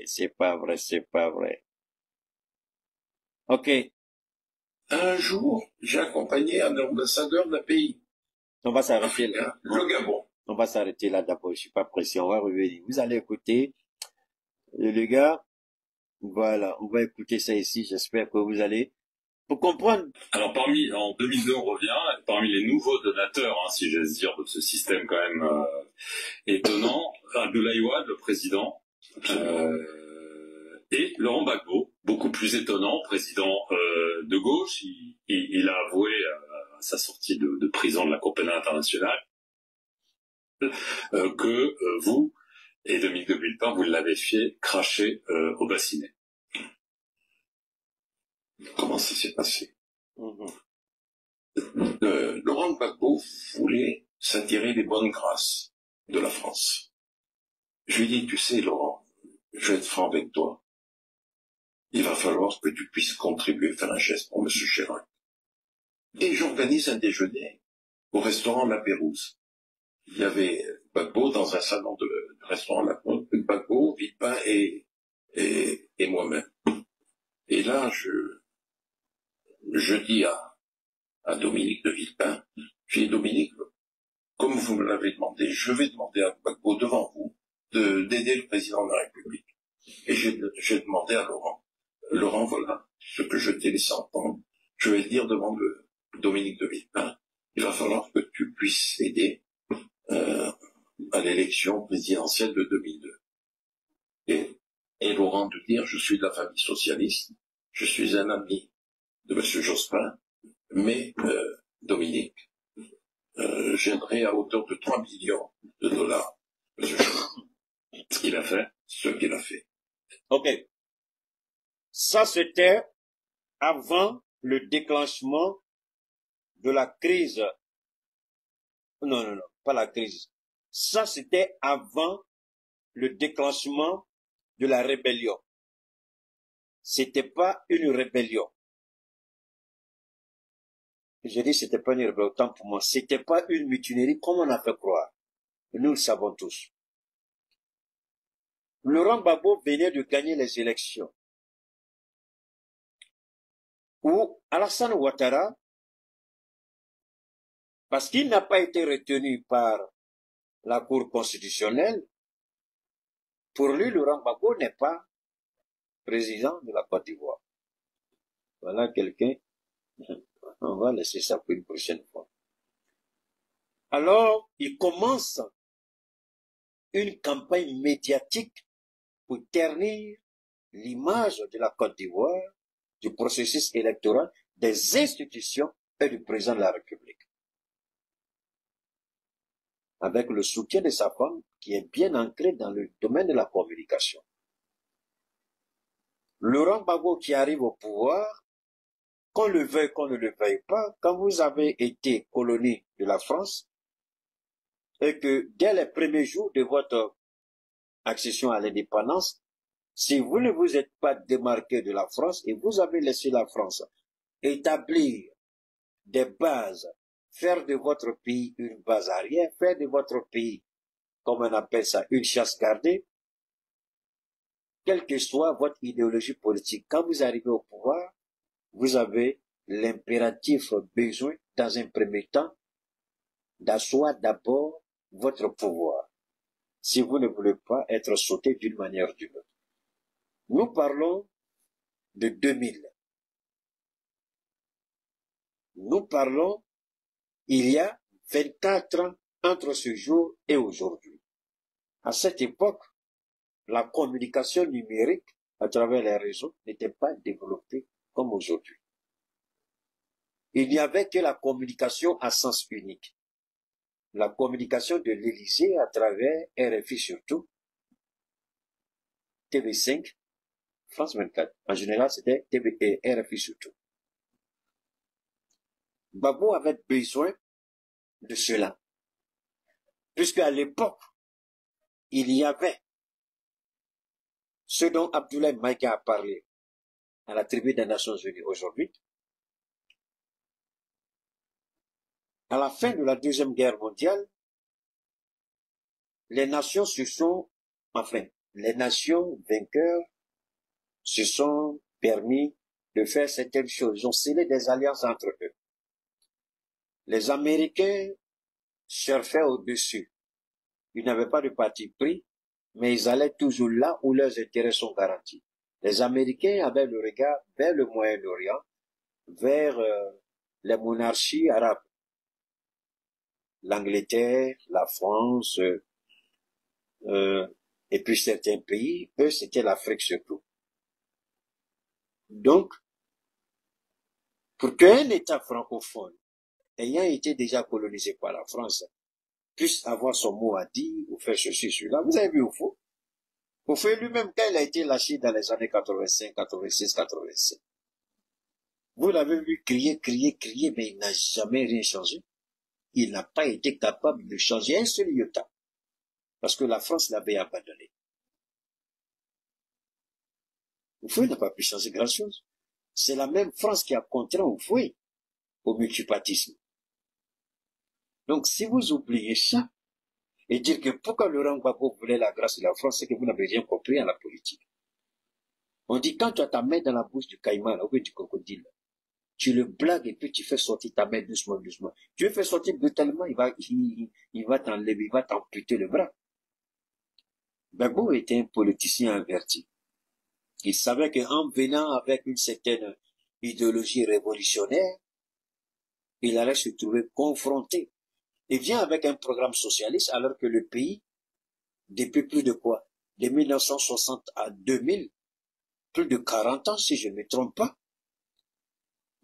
c'est pas vrai, c'est pas vrai. Ok, Un jour, j'ai accompagné un ambassadeur d'un pays on va s'arrêter là. africain, le Gabon. On va s'arrêter là d'abord, je suis pas pressé, on va revenir. Vous allez écouter, les gars, voilà, on va écouter ça ici, j'espère que vous allez, pour comprendre. Alors en 2002 on revient, parmi les nouveaux donateurs, hein, si j'ose dire, de ce système quand même étonnant, Abdoulaye Wade, le président, et Laurent Gbagbo, beaucoup plus étonnant, président de gauche, il a avoué à sa sortie de prison de la Cour pénale internationale que vous et Dominique de Villepin, vous l'avez fait cracher au bassinet. Comment ça s'est passé? Laurent Gbagbo voulait s'attirer les bonnes grâces de la France. Je lui ai dit, tu sais, Laurent, je vais être franc avec toi. Il va falloir que tu puisses contribuer, faire un geste pour M. Chirac. Et j'organise un déjeuner au restaurant La Pérouse. Il y avait Gbagbo dans un salon de restaurant La Pérouse, Gbagbo, Villepin et moi-même. Et là, je dis à Dominique de Villepin, je dis, Dominique, comme vous me l'avez demandé, je vais demander à Gbagbo devant vous d'aider le président de la République. Et j'ai demandé à Laurent, voilà ce que je t'ai laissé entendre. Je vais le dire devant Dominique de Villepin. Il va falloir que tu puisses aider à l'élection présidentielle de 2002. Et Laurent de dire, je suis de la famille socialiste, je suis un ami de M. Jospin, mais Dominique, j'aimerais à hauteur de 3 millions de dollars M. Jospin. Ce qu'il a fait. Ok. Ça, c'était avant le déclenchement de la crise. Non, pas la crise. Ça, c'était avant le déclenchement de la rébellion. C'était pas une rébellion. Je dis c'était pas une rébellion, autant pour moi. C'était pas une mutinerie comme on a fait croire. Nous le savons tous. Laurent Gbagbo venait de gagner les élections. Où Alassane Ouattara, parce qu'il n'a pas été retenu par la Cour constitutionnelle, pour lui, Laurent Gbagbo n'est pas président de la Côte d'Ivoire. Voilà quelqu'un, on va laisser ça pour une prochaine fois. Alors, il commence une campagne médiatique pour ternir l'image de la Côte d'Ivoire, du processus électoral, des institutions et du président de la République. Avec le soutien de sa femme, qui est bien ancré dans le domaine de la communication. Laurent Gbagbo qui arrive au pouvoir, qu'on le veuille, qu'on ne le veuille pas, quand vous avez été colonie de la France, et que dès les premiers jours de votre accession à l'indépendance, si vous ne vous êtes pas démarqué de la France et vous avez laissé la France établir des bases, faire de votre pays une base arrière, faire de votre pays, comme on appelle ça, une chasse gardée, quelle que soit votre idéologie politique, quand vous arrivez au pouvoir, vous avez l'impératif besoin, dans un premier temps, d'asseoir d'abord votre pouvoir, si vous ne voulez pas être sauté d'une manière ou d'une autre. Nous parlons de 2000. Nous parlons il y a 24 ans entre ce jour et aujourd'hui. À cette époque, la communication numérique à travers les réseaux n'était pas développée comme aujourd'hui. Il n'y avait que la communication à sens unique. La communication de l'Élysée à travers RFI surtout, TV5, France 24. En général, c'était TV et RFI surtout. Gbagbo avait besoin de cela. Puisque à l'époque, il y avait ce dont Abdoulaye Maïga a parlé à la tribune des Nations Unies aujourd'hui. À la fin de la Deuxième Guerre mondiale, les nations se sont, enfin, les nations vainqueurs se sont permis de faire certaines choses. Ils ont scellé des alliances entre eux. Les Américains surfaient au-dessus. Ils n'avaient pas de parti pris, mais ils allaient toujours là où leurs intérêts sont garantis. Les Américains avaient le regard vers le Moyen-Orient, vers les monarchies arabes. L'Angleterre, la France, et puis certains pays, eux, c'était l'Afrique surtout. Donc, pour qu'un État francophone, ayant été déjà colonisé par la France, puisse avoir son mot à dire, ou faire ceci, cela, vous avez vu au fond. Au fait, lui-même, quand il a été lâché dans les années 85, 86, 87, vous l'avez vu crier, mais il n'a jamais rien changé. Il n'a pas été capable de changer un seul iota. Parce que la France l'avait abandonné. Oufoué n'a pas pu changer grand-chose. C'est la même France qui a contraint Oufoué au multipartisme. Donc, si vous oubliez ça, et dire que pourquoi Laurent Gbagbo voulait la grâce de la France, c'est que vous n'avez rien compris à la politique. On dit, quand tu as ta main dans la bouche du caïman, ou du crocodile, tu le blagues et puis tu fais sortir ta main doucement, doucement. Tu le fais sortir brutalement, il va t'enlever, il va t'amputer le bras. Gbagbo était un politicien averti. Il savait qu'en venant avec une certaine idéologie révolutionnaire, il allait se trouver confronté. Il vient avec un programme socialiste alors que le pays, depuis plus de quoi? De 1960 à 2000, plus de 40 ans si je ne me trompe pas.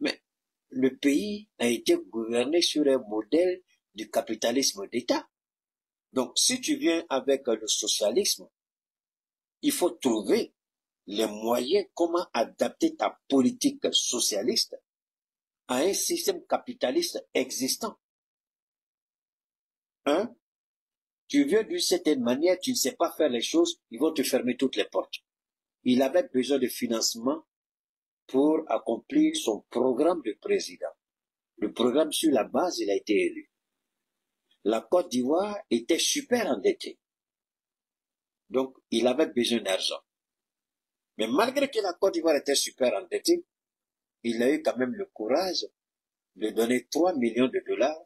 Mais le pays a été gouverné sur un modèle du capitalisme d'État. Donc si tu viens avec le socialisme, il faut trouver les moyens comment adapter ta politique socialiste à un système capitaliste existant. Hein? Tu viens d'une certaine manière, tu ne sais pas faire les choses, ils vont te fermer toutes les portes. Il avait besoin de financement pour accomplir son programme de président. Le programme sur la base, il a été élu. La Côte d'Ivoire était super endettée. Donc, il avait besoin d'argent. Mais malgré que la Côte d'Ivoire était super endettée, il a eu quand même le courage de donner 3 millions de dollars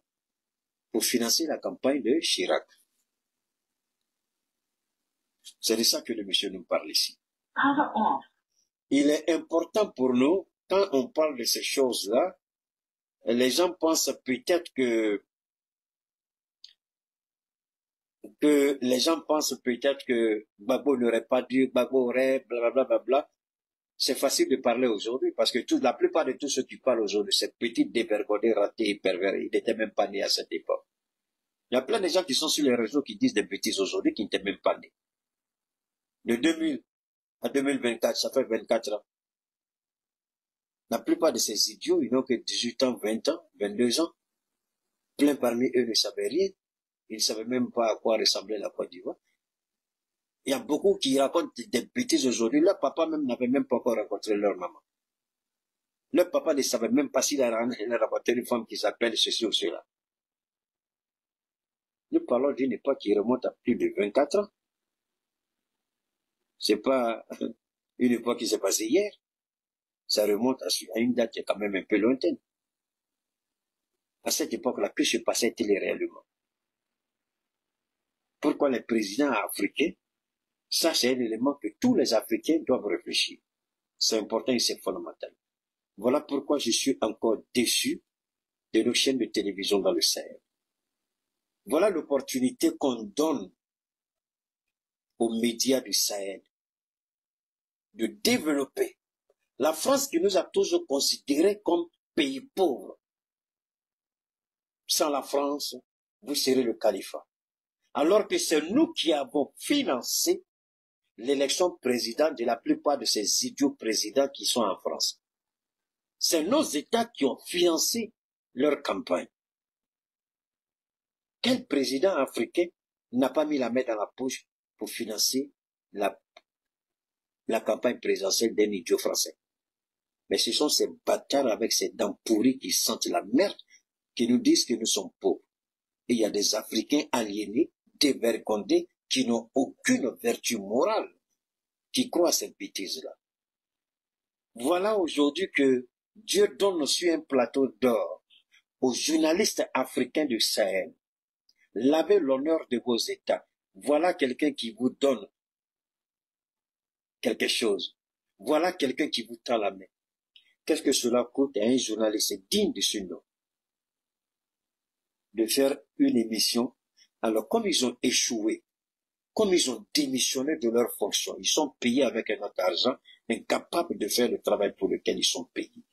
pour financer la campagne de Chirac. C'est de ça que le monsieur nous parle ici. Il est important pour nous, quand on parle de ces choses-là, les gens pensent peut-être que Gbagbo n'aurait pas dû, Gbagbo aurait, blablabla. C'est facile de parler aujourd'hui parce que la plupart de tous ceux qui parlent aujourd'hui, cette petite dévergondée, ratée et pervers, ils n'étaient même pas nés à cette époque. Il y a plein de gens qui sont sur les réseaux qui disent des bêtises aujourd'hui qui n'étaient même pas nés. De 2000 à 2024, ça fait 24 ans. La plupart de ces idiots, ils n'ont que 18 ans, 20 ans, 22 ans. Plein parmi eux ne savaient rien. Ils ne savaient même pas à quoi ressemblait la Côte d'Ivoire. Il y a beaucoup qui racontent des bêtises aujourd'hui. Leur papa même n'avait même pas encore rencontré leur maman. Leur papa ne savait même pas s'il a rencontré une femme qui s'appelle ceci ou cela. Nous parlons d'une époque qui remonte à plus de 24 ans. C'est pas une époque qui s'est passée hier. Ça remonte à une date qui est quand même un peu lointaine. À cette époque-là, que se passait-il réellement? Pourquoi les présidents africains? Ça, c'est un élément que tous les Africains doivent réfléchir. C'est important et c'est fondamental. Voilà pourquoi je suis encore déçu de nos chaînes de télévision dans le Sahel. Voilà l'opportunité qu'on donne aux médias du Sahel de développer. La France qui nous a toujours considérés comme pays pauvres. Sans la France, vous serez le califat. Alors que c'est nous qui avons financé l'élection présidente de la plupart de ces idiots présidents qui sont en France. C'est nos États qui ont financé leur campagne. Quel président africain n'a pas mis la main dans la poche pour financer la campagne présidentielle d'un idiot français? Mais ce sont ces bâtards avec ces dents pourries qui sentent la merde qui nous disent que nous sommes pauvres. Et il y a des Africains aliénés, dévergondés, qui n'ont aucune vertu morale. qui croient à cette bêtise-là. Voilà aujourd'hui que Dieu donne sur un plateau d'or aux journalistes africains du Sahel. Lavez l'honneur de vos États. Voilà quelqu'un qui vous donne quelque chose. Voilà quelqu'un qui vous tend la main. Qu'est-ce que cela coûte à un journaliste digne de ce nom de faire une émission? Alors, comme ils ont échoué, comme ils ont démissionné de leurs fonctions, ils sont payés avec un autre argent, incapables de faire le travail pour lequel ils sont payés.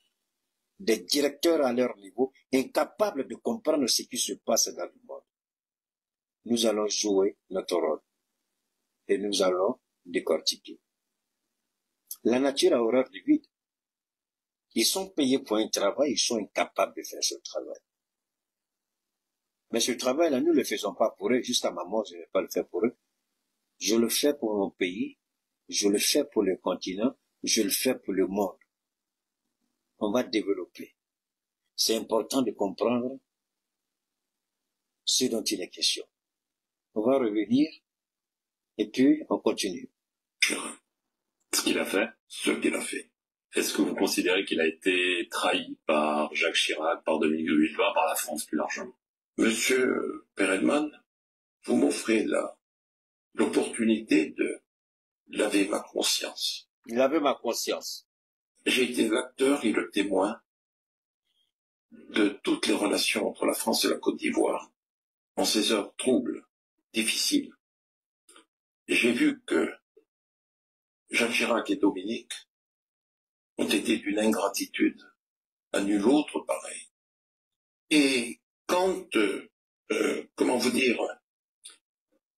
Des directeurs à leur niveau, incapables de comprendre ce qui se passe dans le monde. Nous allons jouer notre rôle et nous allons décortiquer. La nature a horreur du vide. Ils sont payés pour un travail, ils sont incapables de faire ce travail. Mais ce travail-là, nous ne le faisons pas pour eux. Juste à ma mort, je ne vais pas le faire pour eux. Je le fais pour mon pays, je le fais pour le continent, je le fais pour le monde. On va développer. C'est important de comprendre ce dont il est question. On va revenir et puis on continue. Ce qu'il a fait. Ce qu'il a fait. Est-ce que vous considérez qu'il a été trahi par Jacques Chirac, par Dominique de Villepin, par la France plus largement? Monsieur Perelman, vous m'offrez l'opportunité de laver ma conscience. Il avait ma conscience. J'ai été l'acteur et le témoin de toutes les relations entre la France et la Côte d'Ivoire en ces heures troubles, difficiles. J'ai vu que Jacques Chirac et Dominique ont été d'une ingratitude à nul autre pareil. Et quand, comment vous dire,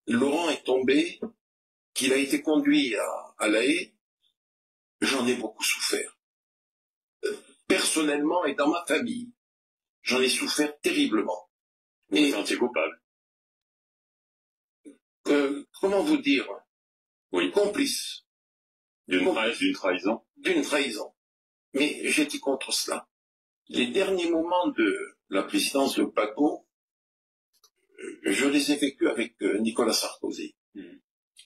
Laurent est tombé, qu'il a été conduit à La Haye, j'en ai beaucoup souffert. Personnellement et dans ma famille, j'en ai souffert terriblement. Vous vous sentiez coupable? Comment vous dire? Oui. Complice. D'une trahison? D'une trahison. Mais j'étais contre cela. Les derniers moments de la présidence de Gbagbo, je les ai vécus avec Nicolas Sarkozy.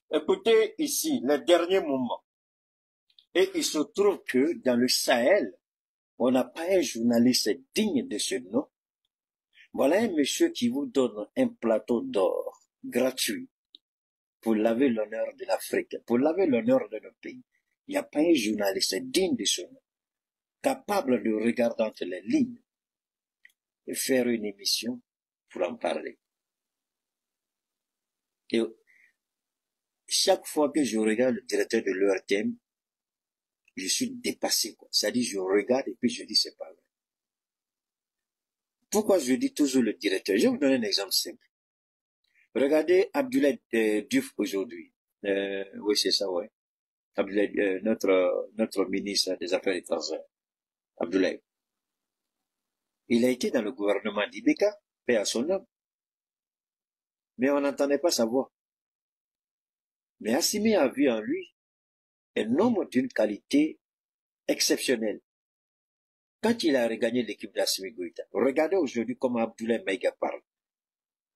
Écoutez ici, les derniers moments. Et il se trouve que dans le Sahel, on n'a pas un journaliste digne de ce nom. Voilà un monsieur qui vous donne un plateau d'or gratuit pour laver l'honneur de l'Afrique, pour laver l'honneur de nos pays. Il n'y a pas un journaliste digne de ce nom, capable de regarder entre les lignes et faire une émission pour en parler. Et chaque fois que je regarde le directeur de l'ERTM, je suis dépassé, quoi. C'est-à-dire, je regarde et puis je dis, c'est pas vrai. Pourquoi je dis toujours le directeur? Je vais vous donner un exemple simple. Regardez Abdoulaye Diouf aujourd'hui. Oui, c'est ça, ouais. Abdoulaye, notre ministre des Affaires étrangères. Abdoulaye. Il a été dans le gouvernement d'Ibeka, paix à son âme. Mais on n'entendait pas sa voix. Mais Assimi a vu en lui un homme d'une qualité exceptionnelle. Quand il a regagné l'équipe d'Assimi Goïta, regardez aujourd'hui comment Abdoulaye Maïga parle.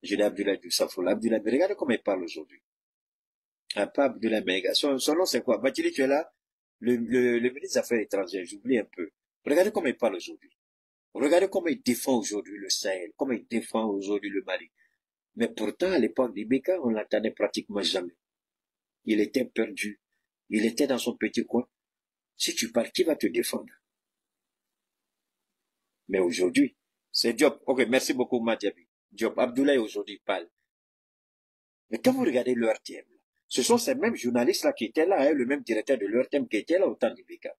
Je dis Abdoulaye Diouf Safoula, Abdoulaye, mais regardez comment il parle aujourd'hui. Pas Abdoulaye Maïga. Son nom c'est quoi? Bathily, tu es là? Le ministre des Affaires étrangères, j'oublie un peu. Regardez comment il parle aujourd'hui. Regardez comment il défend aujourd'hui le Sahel, comment il défend aujourd'hui le Mali. Mais pourtant, à l'époque d'Ibeka, on l'entendait pratiquement jamais. Il était perdu. Il était dans son petit coin. Si tu parles, qui va te défendre? Mais aujourd'hui, c'est Diop. Ok, merci beaucoup, Madiabi. Diop, Abdoulaye aujourd'hui parle. Mais quand vous regardez l'ERTM, ce sont ces mêmes journalistes-là qui étaient là, hein, le même directeur de l'ERTM qui était là au temps d'Ibeka.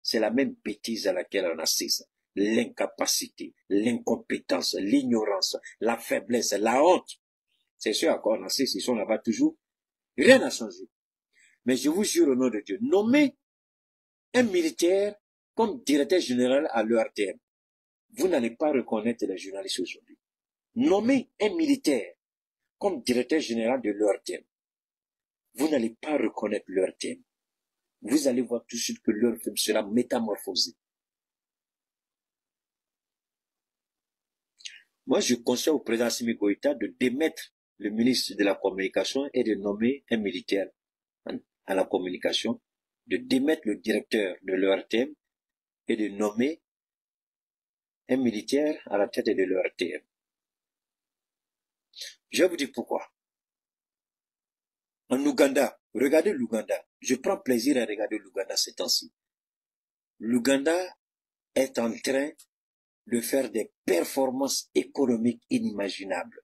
C'est la même bêtise à laquelle on assiste. L'incapacité, l'incompétence, l'ignorance, la faiblesse, la honte. C'est ce à quoi on assiste, ils sont là-bas toujours. Rien n'a changé. Mais je vous jure au nom de Dieu, nommez un militaire comme directeur général à l'ERTM. Vous n'allez pas reconnaître les journalistes aujourd'hui. Nommez un militaire comme directeur général de l'ERTM. Vous n'allez pas reconnaître l'ERTM. Vous allez voir tout de suite que l'ERTM sera métamorphosé. Moi, je conseille au président Assimi Goïta de démettre le ministre de la Communication et de nommer un militaire à la communication de démettre le directeur de l'ERTM et de nommer un militaire à la tête de l'ERTM. Je vais vous dire pourquoi. En Ouganda, regardez l'Ouganda. Je prends plaisir à regarder l'Ouganda ces temps-ci. L'Ouganda est en train de faire des performances économiques inimaginables.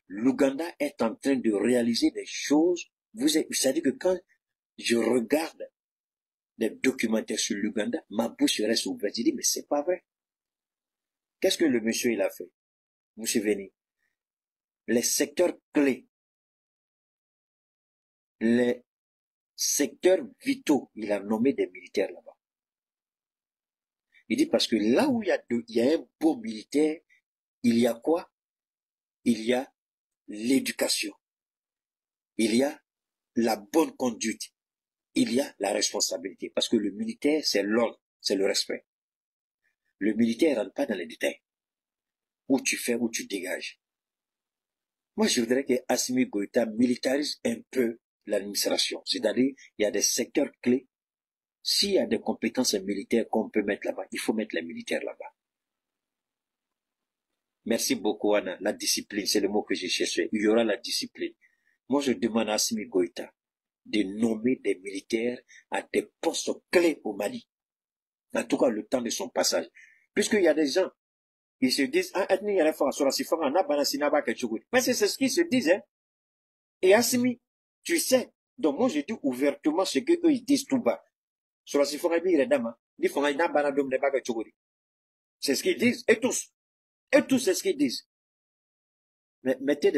L'Ouganda est en train de réaliser des choses. Vous savez que quand je regarde des documentaires sur l'Ouganda, ma bouche reste ouverte. Je dis, mais c'est pas vrai. Qu'est-ce que le monsieur il a fait? Monsieur Veni. Les secteurs clés, les secteurs vitaux, il a nommé des militaires là-bas. Il dit parce que là où il y a un beau militaire, il y a quoi? Il y a l'éducation. Il y a la bonne conduite. Il y a la responsabilité. Parce que le militaire, c'est l'ordre, c'est le respect. Le militaire ne rentre pas dans les détails. Où tu fais, où tu dégages. Moi, je voudrais que Assimi Goïta militarise un peu l'administration. C'est-à-dire, il y a des secteurs clés. S'il y a des compétences militaires qu'on peut mettre là-bas, il faut mettre les militaires là-bas. Merci beaucoup, Anna. La discipline, c'est le mot que j'ai cherché. Il y aura la discipline. Moi, je demande à Assimi Goïta de nommer des militaires à des postes clés au Mali. En tout cas, le temps de son passage. Puisqu'il y a des gens, ils se disent, ah, mais c'est ce qu'ils se disent, hein. Et Assimi, tu sais, donc moi, je dis ouvertement ce qu'eux, ils disent tout bas. C'est ce qu'ils disent, et tous, c'est ce qu'ils disent. Mais mettez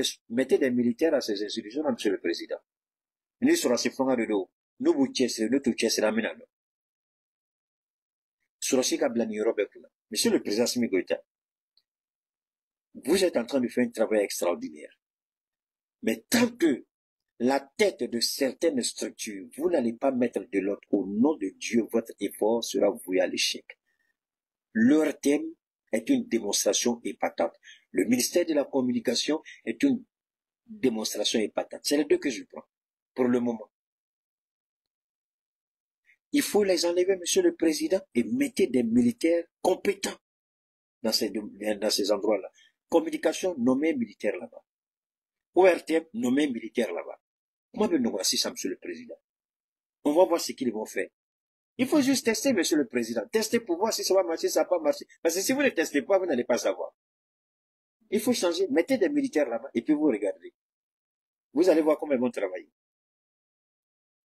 des militaires à ces institutions, monsieur le président. Nous sur la sifonga de dos. Nous vous tchessez, nous tout tchessez la minano. Sur la sika blani Robekuna. Monsieur le président Assimi Goïta, vous êtes en train de faire un travail extraordinaire. Mais tant que la tête de certaines structures, vous n'allez pas mettre de l'autre, au nom de Dieu, votre effort sera voué à l'échec. Leur thème est une démonstration épatante. Le ministère de la Communication est une démonstration épatante. C'est les deux que je prends, pour le moment. Il faut les enlever, monsieur le président, et mettez des militaires compétents dans ces endroits-là. Communication, nommez militaire là-bas. ORTM, nommez militaire là-bas. Moi, je ne vois pas ça, monsieur le président. On va voir ce qu'ils vont faire. Il faut juste tester, monsieur le président. Tester pour voir si ça va marcher, ça va pas marcher. Parce que si vous ne testez pas, vous n'allez pas savoir. Il faut changer. Mettez des militaires là-bas et puis vous regardez. Vous allez voir comment ils vont travailler.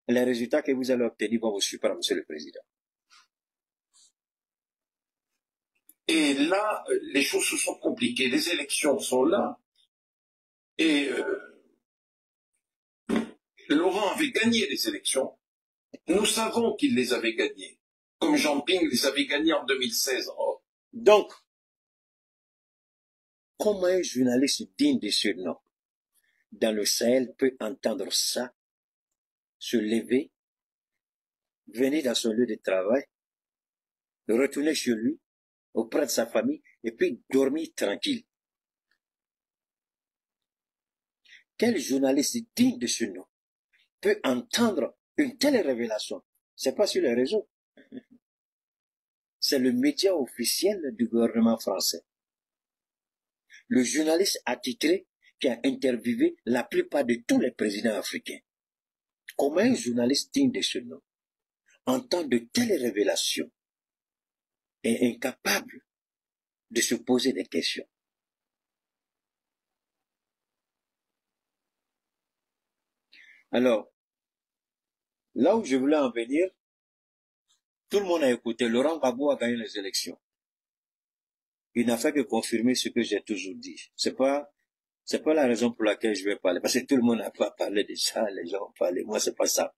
Les résultats que vous allez obtenir vont vous suivre, monsieur le président. Et là, les choses se sont compliquées. Les élections sont là. Et Laurent avait gagné les élections. Nous savons qu'il les avait gagnées. Comme Jean Ping les avait gagnées en 2016. Oh. Donc, comment un journaliste digne de ce nom dans le Sahel peut entendre ça, se lever, venir dans son lieu de travail, retourner chez lui, auprès de sa famille, et puis dormir tranquille? Quel journaliste digne de ce nom peut entendre une telle révélation? C'est pas sur les réseaux. C'est le média officiel du gouvernement français. Le journaliste attitré qui a interviewé la plupart de tous les présidents africains. Comment un journaliste digne de ce nom entend de telles révélations et incapable de se poser des questions? Alors, là où je voulais en venir, tout le monde a écouté. Laurent Gbagbo a gagné les élections. Il n'a fait que confirmer ce que j'ai toujours dit. C'est pas la raison pour laquelle je vais parler. Parce que tout le monde n'a pas parlé de ça, les gens ont parlé. Moi, c'est pas ça.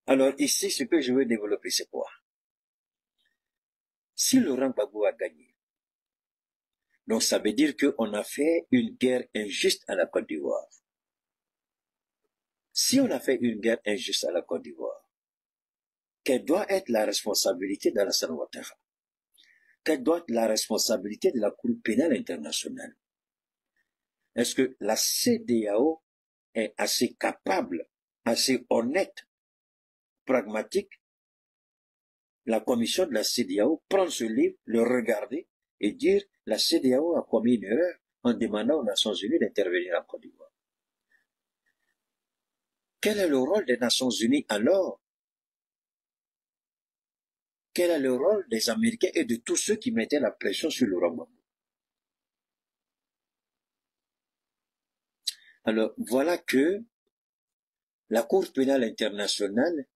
Alors, ici, ce que je veux développer, c'est quoi? Si Laurent Gbagbo a gagné, donc ça veut dire qu'on a fait une guerre injuste à la Côte d'Ivoire. Si on a fait une guerre injuste à la Côte d'Ivoire, quelle doit être la responsabilité d'Alassane Ouattara? Quelle doit être la responsabilité de la Cour pénale internationale? Est-ce que la CEDEAO est assez capable, assez honnête pragmatique, la commission de la CEDEAO, prendre ce livre, le regarder et dire la CEDEAO a commis une erreur en demandant aux Nations Unies d'intervenir en Côte d'Ivoire. Quel est le rôle des Nations Unies alors? Quel est le rôle des Américains et de tous ceux qui mettaient la pression sur le Rwanda? Alors, voilà que la Cour pénale internationale,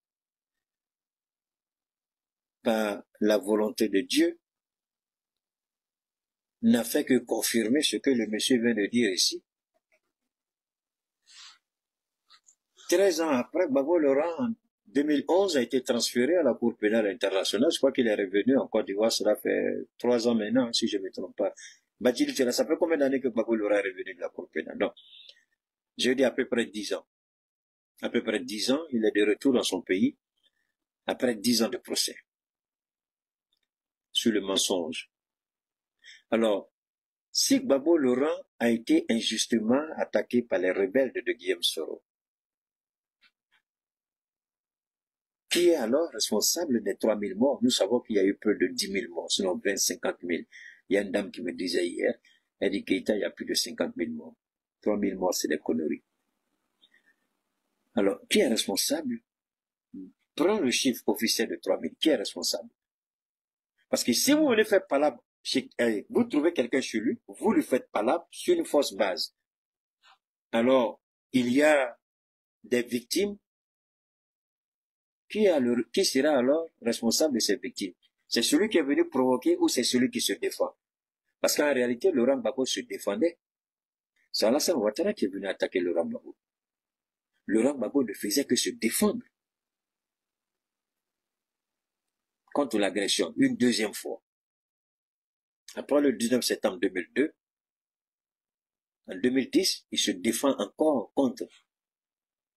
par la volonté de Dieu, n'a fait que confirmer ce que le monsieur vient de dire ici. 13 ans après, Gbagbo Laurent, en 2011, a été transféré à la Cour pénale internationale. Je crois qu'il est revenu en Côte d'Ivoire. Cela fait 3 ans maintenant, si je ne me trompe pas. Bathilde, ça fait combien d'années que Gbagbo Laurent est revenu de la Cour pénale? Non. Je dis à peu près 10 ans. À peu près 10 ans, il est de retour dans son pays, après 10 ans de procès. Sur le mensonge. Alors, si Gbagbo Laurent a été injustement attaqué par les rebelles de Guillaume Soro, qui est alors responsable des 3000 morts? Nous savons qu'il y a eu peu de 10 000 morts, sinon 20, 50 000. Il y a une dame qui me disait hier, elle dit qu'il y a plus de 50 000 morts. 3000 morts, c'est des conneries. Alors, qui est responsable? Prends le chiffre officiel de 3000. Qui est responsable? Parce que si vous voulez faire palabre, vous trouvez quelqu'un chez lui, vous lui faites palabre sur une fausse base. Alors, il y a des victimes. Qui sera alors responsable de ces victimes? C'est celui qui est venu provoquer ou c'est celui qui se défend? Parce qu'en réalité, Laurent Gbagbo se défendait. C'est Alassane Ouattara qui est venu attaquer Laurent Gbagbo. Laurent Gbagbo ne faisait que se défendre contre l'agression, une deuxième fois. Après le 19 septembre 2002, en 2010, il se défend encore contre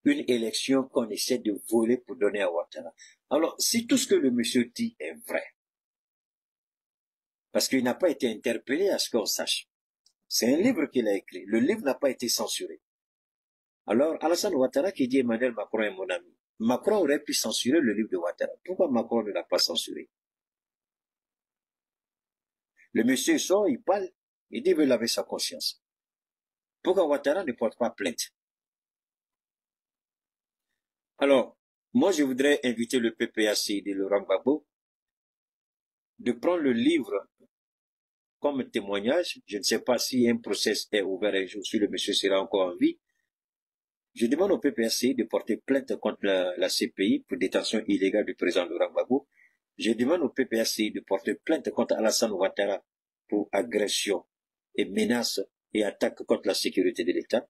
une élection qu'on essaie de voler pour donner à Ouattara. Alors, si tout ce que le monsieur dit est vrai, parce qu'il n'a pas été interpellé à ce qu'on sache, c'est un livre qu'il a écrit, le livre n'a pas été censuré. Alors, Alassane Ouattara qui dit Emmanuel Macron est mon ami, Macron aurait pu censurer le livre de Ouattara. Pourquoi Macron ne l'a pas censuré? Le monsieur sort, il parle, il dit veut laver sa conscience. Pourquoi Ouattara ne porte pas plainte? Alors, moi je voudrais inviter le PPAC de Laurent Gbagbo de prendre le livre comme témoignage. Je ne sais pas si un procès est ouvert un jour, si le monsieur sera encore en vie. Je demande au PPAC de porter plainte contre la CPI pour détention illégale du président Laurent Gbagbo. Je demande au PPAC de porter plainte contre Alassane Ouattara pour agression et menace et attaque contre la sécurité de l'État.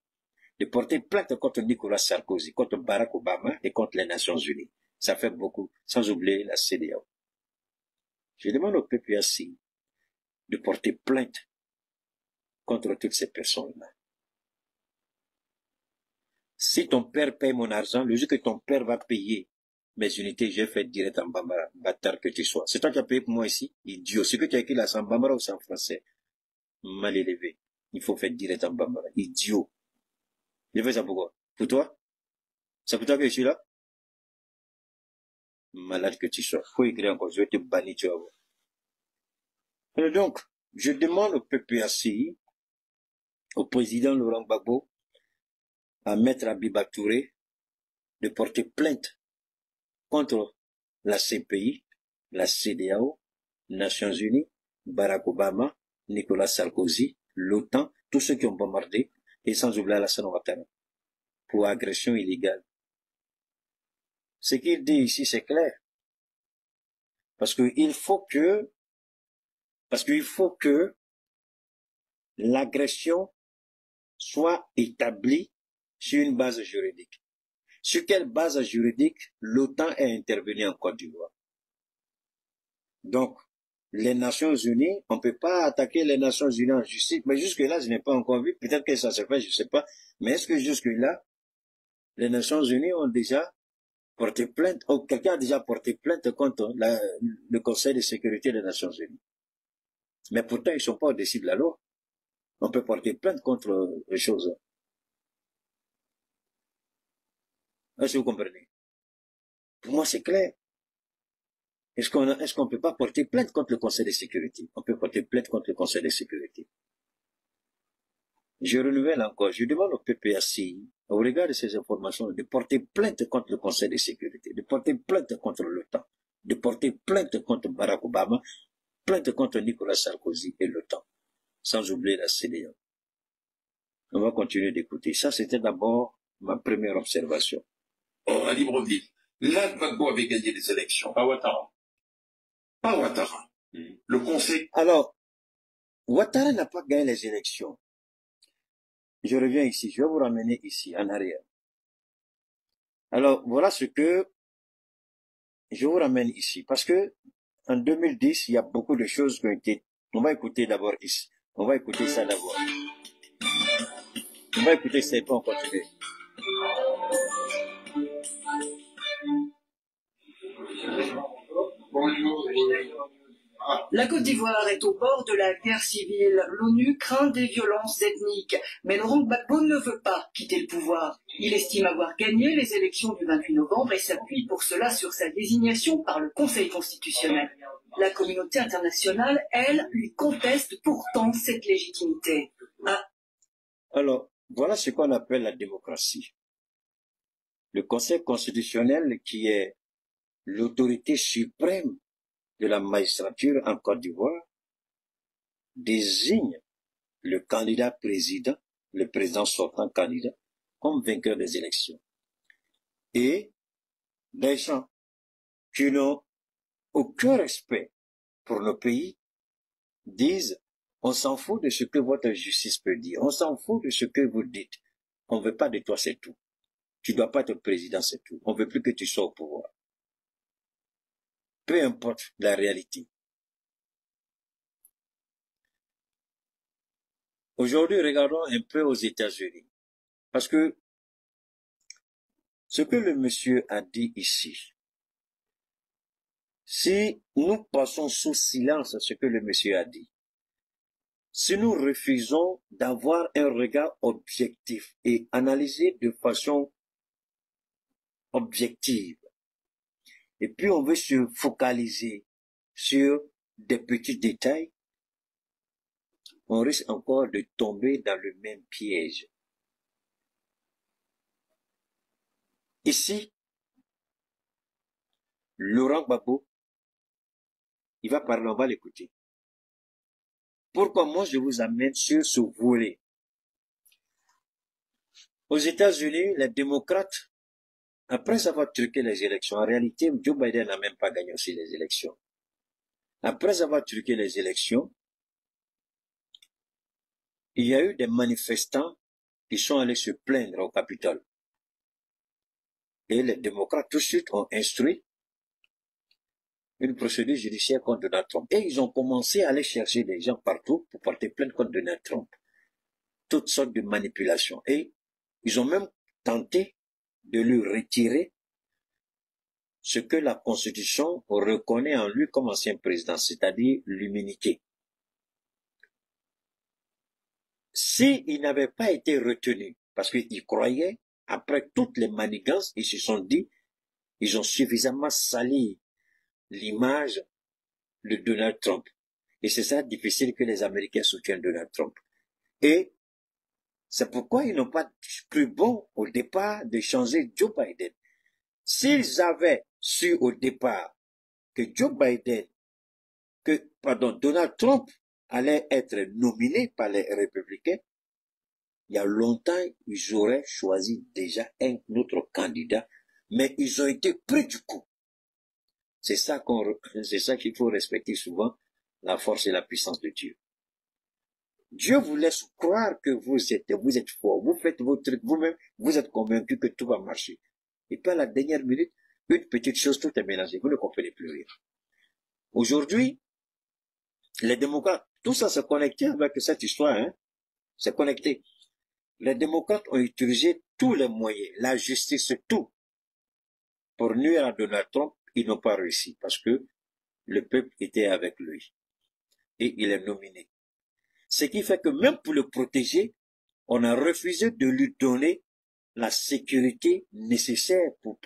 De porter plainte contre Nicolas Sarkozy, contre Barack Obama et contre les Nations Unies. Ça fait beaucoup, sans oublier la CEDEAO. Je demande au PPAC de porter plainte contre toutes ces personnes-là. Si ton père paye mon argent, le jour que ton père va payer mes unités, j'ai fait direct en Bambara, bâtard que tu sois. C'est toi qui as payé pour moi ici, idiot. Ce que tu as écrit là, c'est en Bambara ou c'est en français? Mal élevé. Il faut faire direct en Bambara, idiot. Je fais ça pourquoi? Pour toi? C'est pour toi que je suis là? Malade que tu sois. Faut écrire encore, je vais te bannir, tu vas voir. Et donc, je demande au PPAC, au président Laurent Gbagbo, à Maître Abiba Touré, de porter plainte contre la CPI, la CEDEAO, Nations Unies, Barack Obama, Nicolas Sarkozy, l'OTAN, tous ceux qui ont bombardé, et sans oublier Alassane Ouattara, pour agression illégale. Ce qu'il dit ici, c'est clair. Parce qu'il faut que l'agression soit établie sur une base juridique. Sur quelle base juridique l'OTAN est intervenu en Côte d'Ivoire? Donc, les Nations Unies, on ne peut pas attaquer les Nations Unies en justice, mais jusque-là, je n'ai pas encore vu, peut-être que ça se fait, je ne sais pas, mais est-ce que jusque-là, les Nations Unies ont déjà porté plainte, ou quelqu'un a déjà porté plainte contre le Conseil de sécurité des Nations Unies? Mais pourtant, ils ne sont pas au-dessus de la loi. On peut porter plainte contre les choses. Est-ce que vous comprenez? Pour moi, c'est clair. Est-ce qu'on peut pas porter plainte contre le Conseil de sécurité? On peut porter plainte contre le Conseil de sécurité. Je renouvelle encore, je demande au PPACI, au regard de ces informations, de porter plainte contre le Conseil de sécurité, de porter plainte contre l'OTAN, de porter plainte contre Barack Obama, plainte contre Nicolas Sarkozy et l'OTAN, sans oublier la CEDEAO. On va continuer d'écouter. Ça, c'était d'abord ma première observation. À Libreville, là, Gbagbo avait gagné les élections. Pas Ouattara. Pas Ouattara. Le Conseil... Alors, Ouattara n'a pas gagné les élections. Je reviens ici, je vais vous ramener ici, en arrière. Alors, voilà ce que je vous ramène ici. Parce que, en 2010, il y a beaucoup de choses qui ont été... On va écouter d'abord ici. On va écouter ça d'abord. On va écouter ça et puis on continue. La Côte d'Ivoire est au bord de la guerre civile. L'ONU craint des violences ethniques. Mais Laurent Gbagbo ne veut pas quitter le pouvoir. Il estime avoir gagné les élections du 28 novembre et s'appuie pour cela sur sa désignation par le Conseil constitutionnel. La communauté internationale, elle, lui conteste pourtant cette légitimité. Alors, voilà ce qu'on appelle la démocratie. Le Conseil constitutionnel, qui est l'autorité suprême de la magistrature en Côte d'Ivoire, désigne le candidat président, le président sortant candidat, comme vainqueur des élections. Et les gens qui n'ont aucun respect pour nos pays disent: on s'en fout de ce que votre justice peut dire, on s'en fout de ce que vous dites, on ne veut pas de toi, c'est tout. Tu dois pas être président, c'est tout. On veut plus que tu sois au pouvoir. Peu importe la réalité. Aujourd'hui, regardons un peu aux États-Unis. Parce que ce que le monsieur a dit ici, si nous passons sous silence ce que le monsieur a dit, si nous refusons d'avoir un regard objectif et analyser de façon objective, et puis on veut se focaliser sur des petits détails, on risque encore de tomber dans le même piège. Ici, Laurent Gbagbo, il va parler, on va l'écouter. Pourquoi moi je vous amène sur ce volet? Aux États-Unis, les démocrates, après avoir truqué les élections, en réalité, Joe Biden n'a même pas gagné aussi les élections. Après avoir truqué les élections, il y a eu des manifestants qui sont allés se plaindre au Capitole. Et les démocrates tout de suite ont instruit une procédure judiciaire contre Donald Trump. Et ils ont commencé à aller chercher des gens partout pour porter plainte contre Donald Trump. Toutes sortes de manipulations. Et ils ont même tenté de lui retirer ce que la Constitution reconnaît en lui comme ancien président, c'est-à-dire l'immunité. S'il n'avait pas été retenu, parce qu'ils croyaient, après toutes les manigances, ils se sont dit, ils ont suffisamment sali l'image de Donald Trump. Et c'est ça difficile que les Américains soutiennent Donald Trump. Et c'est pourquoi ils n'ont pas cru bon au départ de changer Joe Biden. S'ils avaient su au départ que Donald Trump allait être nominé par les républicains, il y a longtemps, ils auraient choisi déjà un autre candidat, mais ils ont été pris du coup. C'est ça qu'il faut respecter souvent, la force et la puissance de Dieu. Dieu vous laisse croire que vous êtes fort, vous faites vos trucs vous-même, vous êtes convaincu que tout va marcher. Et puis à la dernière minute, une petite chose, tout est mélangé, vous ne comprenez plus rien. Aujourd'hui, les démocrates, tout ça s'est connecté avec cette histoire, hein, c'est connecté. Les démocrates ont utilisé tous les moyens, la justice, tout, pour nuire à Donald Trump. Ils n'ont pas réussi parce que le peuple était avec lui. Et il est nominé. Ce qui fait que même pour le protéger, on a refusé de lui donner la sécurité nécessaire pour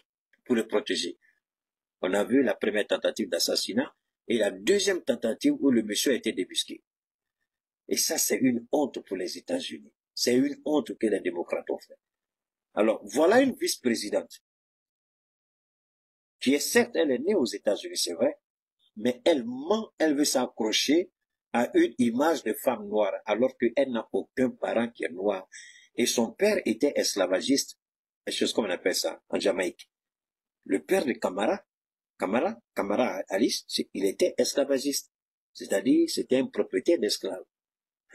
le protéger. On a vu la première tentative d'assassinat et la deuxième tentative où le monsieur a été débusqué. Et ça, c'est une honte pour les États-Unis. C'est une honte que les démocrates ont fait. Alors, voilà une vice-présidente qui est certes, elle est née aux États-Unis, c'est vrai, mais elle ment, elle veut s'accrocher à une image de femme noire, alors qu'elle n'a aucun parent qui est noir. Et son père était esclavagiste, quelque chose comme on appelle ça en Jamaïque. Le père de Kamala Alice, il était esclavagiste. C'est-à-dire, c'était un propriétaire d'esclaves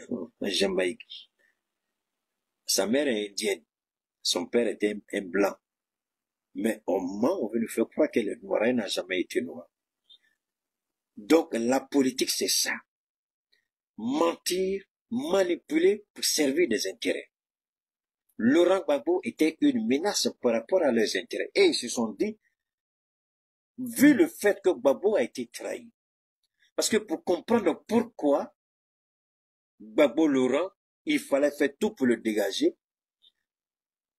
en Jamaïque. Sa mère est indienne. Son père était un blanc. Mais au moment où on veut nous faire croire qu'elle est noire, elle n'a jamais été noire. Donc, la politique, c'est ça. Mentir, manipuler pour servir des intérêts. Laurent Gbagbo était une menace par rapport à leurs intérêts. Et ils se sont dit, vu le fait que Gbagbo a été trahi, parce que pour comprendre pourquoi Gbagbo Laurent, il fallait faire tout pour le dégager,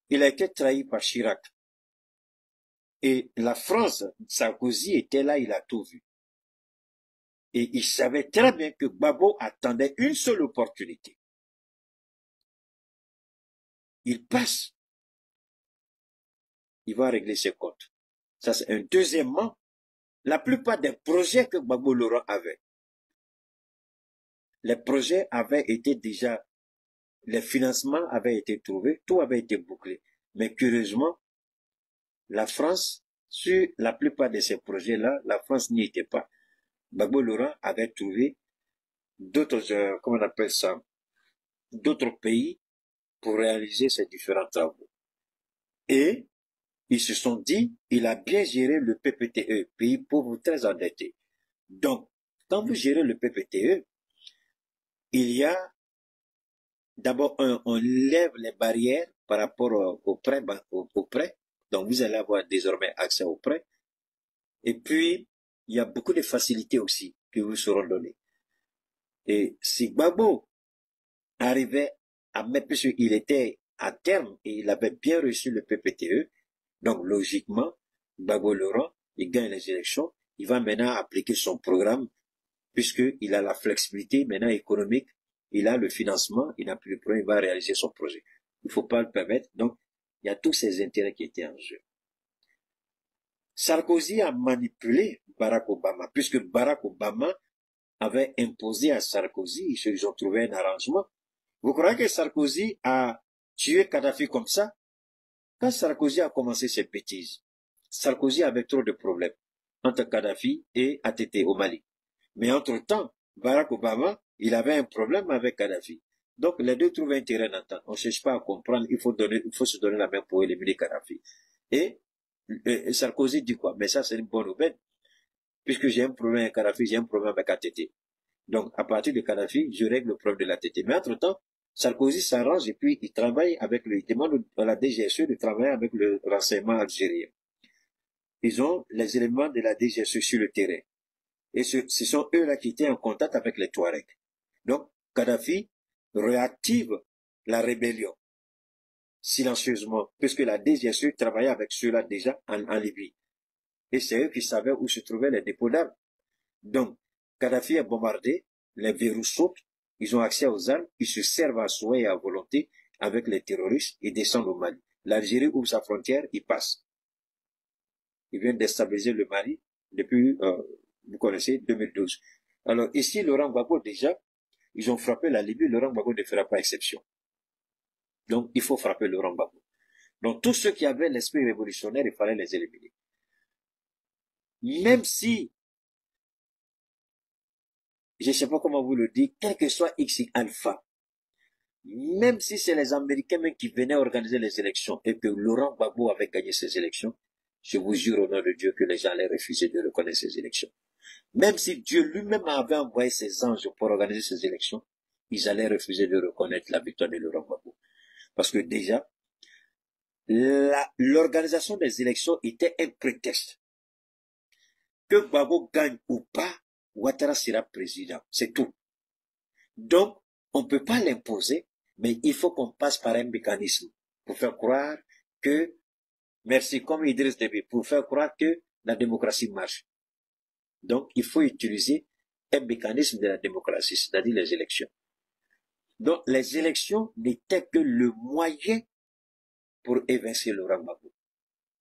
il a été trahi par Chirac. Et la France, Sarkozy était là, il a tout vu. Et il savait très bien que Gbagbo attendait une seule opportunité. Il passe. Il va régler ses comptes. Ça, c'est un. Deuxièmement, la plupart des projets que Gbagbo Laurent avait, les projets avaient été déjà, les financements avaient été trouvés, tout avait été bouclé. Mais curieusement, la France, sur la plupart de ces projets-là, la France n'y était pas. Gbagbo Laurent avait trouvé d'autres, comment on appelle ça, d'autres pays pour réaliser ces différents travaux. Et ils se sont dit, il a bien géré le PPTE, pays pauvre très endetté. Donc, quand vous gérez le PPTE, il y a d'abord on lève les barrières par rapport au prêt, donc vous allez avoir désormais accès au prêt. Et puis, il y a beaucoup de facilités aussi qui vous seront données. Et si Gbagbo arrivait à mettre, puisqu'il était à terme et il avait bien reçu le PPTE, donc logiquement, Gbagbo Laurent, il gagne les élections, il va maintenant appliquer son programme, puisqu'il a la flexibilité maintenant économique, il a le financement, il n'a plus de problème, il va réaliser son projet. Il ne faut pas le permettre, donc il y a tous ces intérêts qui étaient en jeu. Sarkozy a manipulé Barack Obama, puisque Barack Obama avait imposé à Sarkozy, ils ont trouvé un arrangement. Vous croyez que Sarkozy a tué Kadhafi comme ça? Quand Sarkozy a commencé ses bêtises, Sarkozy avait trop de problèmes entre Kadhafi et ATT au Mali. Mais entre-temps, Barack Obama, il avait un problème avec Kadhafi. Donc les deux trouvent un terrain d'entente. On ne cherche pas à comprendre, il faut se donner la main pour éliminer Kadhafi. Et Sarkozy dit quoi? Mais ça, c'est une bonne nouvelle. Puisque j'ai un problème avec Kadhafi, j'ai un problème avec ATT. Donc, à partir de Kadhafi, je règle le problème de l'ATT. Mais entre-temps, Sarkozy s'arrange et puis il travaille avec il demande à la DGSE de travailler avec le renseignement algérien. Ils ont les éléments de la DGSE sur le terrain. Et ce sont eux-là qui étaient en contact avec les Touaregs. Donc, Kadhafi réactive la rébellion silencieusement, puisque la DGSE travaillait avec ceux-là déjà en Libye. Et c'est eux qui savaient où se trouvaient les dépôts d'armes. Donc, Kadhafi est bombardé, les verrous sautent, ils ont accès aux armes, ils se servent à souhait et à volonté avec les terroristes et descendent au Mali. L'Algérie ouvre sa frontière, ils passent. Ils viennent déstabiliser le Mali depuis, vous connaissez, 2012. Alors ici, Laurent Gbagbo, déjà, ils ont frappé la Libye, Laurent Gbagbo ne fera pas exception. Donc, il faut frapper Laurent Gbagbo. Donc, tous ceux qui avaient l'esprit révolutionnaire, il fallait les éliminer. Même si, je ne sais pas comment vous le dites, quel que soit X alpha, même si c'est les Américains même qui venaient organiser les élections et que Laurent Gbagbo avait gagné ces élections, je vous jure au nom de Dieu que les gens allaient refuser de reconnaître ces élections. Même si Dieu lui-même avait envoyé ses anges pour organiser ces élections, ils allaient refuser de reconnaître la victoire de Laurent Gbagbo. Parce que déjà, l'organisation des élections était un prétexte. Que Gbagbo gagne ou pas, Ouattara sera président. C'est tout. Donc, on ne peut pas l'imposer, mais il faut qu'on passe par un mécanisme pour faire croire que, merci, comme Idriss Déby, pour faire croire que la démocratie marche. Donc, il faut utiliser un mécanisme de la démocratie, c'est-à-dire les élections. Donc, les élections n'étaient que le moyen pour évincer Laurent Gbagbo.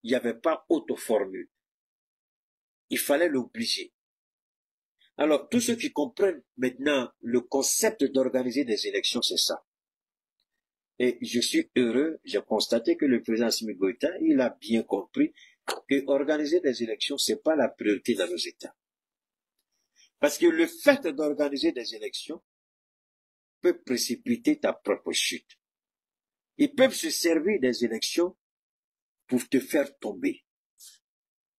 Il n'y avait pas autre formule. Il fallait l'obliger. Alors, tous ceux qui comprennent maintenant le concept d'organiser des élections, c'est ça. Et je suis heureux, j'ai constaté que le président Assimi Goïta, il a bien compris que organiser des élections, c'est pas la priorité dans nos États. Parce que le fait d'organiser des élections peut précipiter ta propre chute. Ils peuvent se servir des élections pour te faire tomber.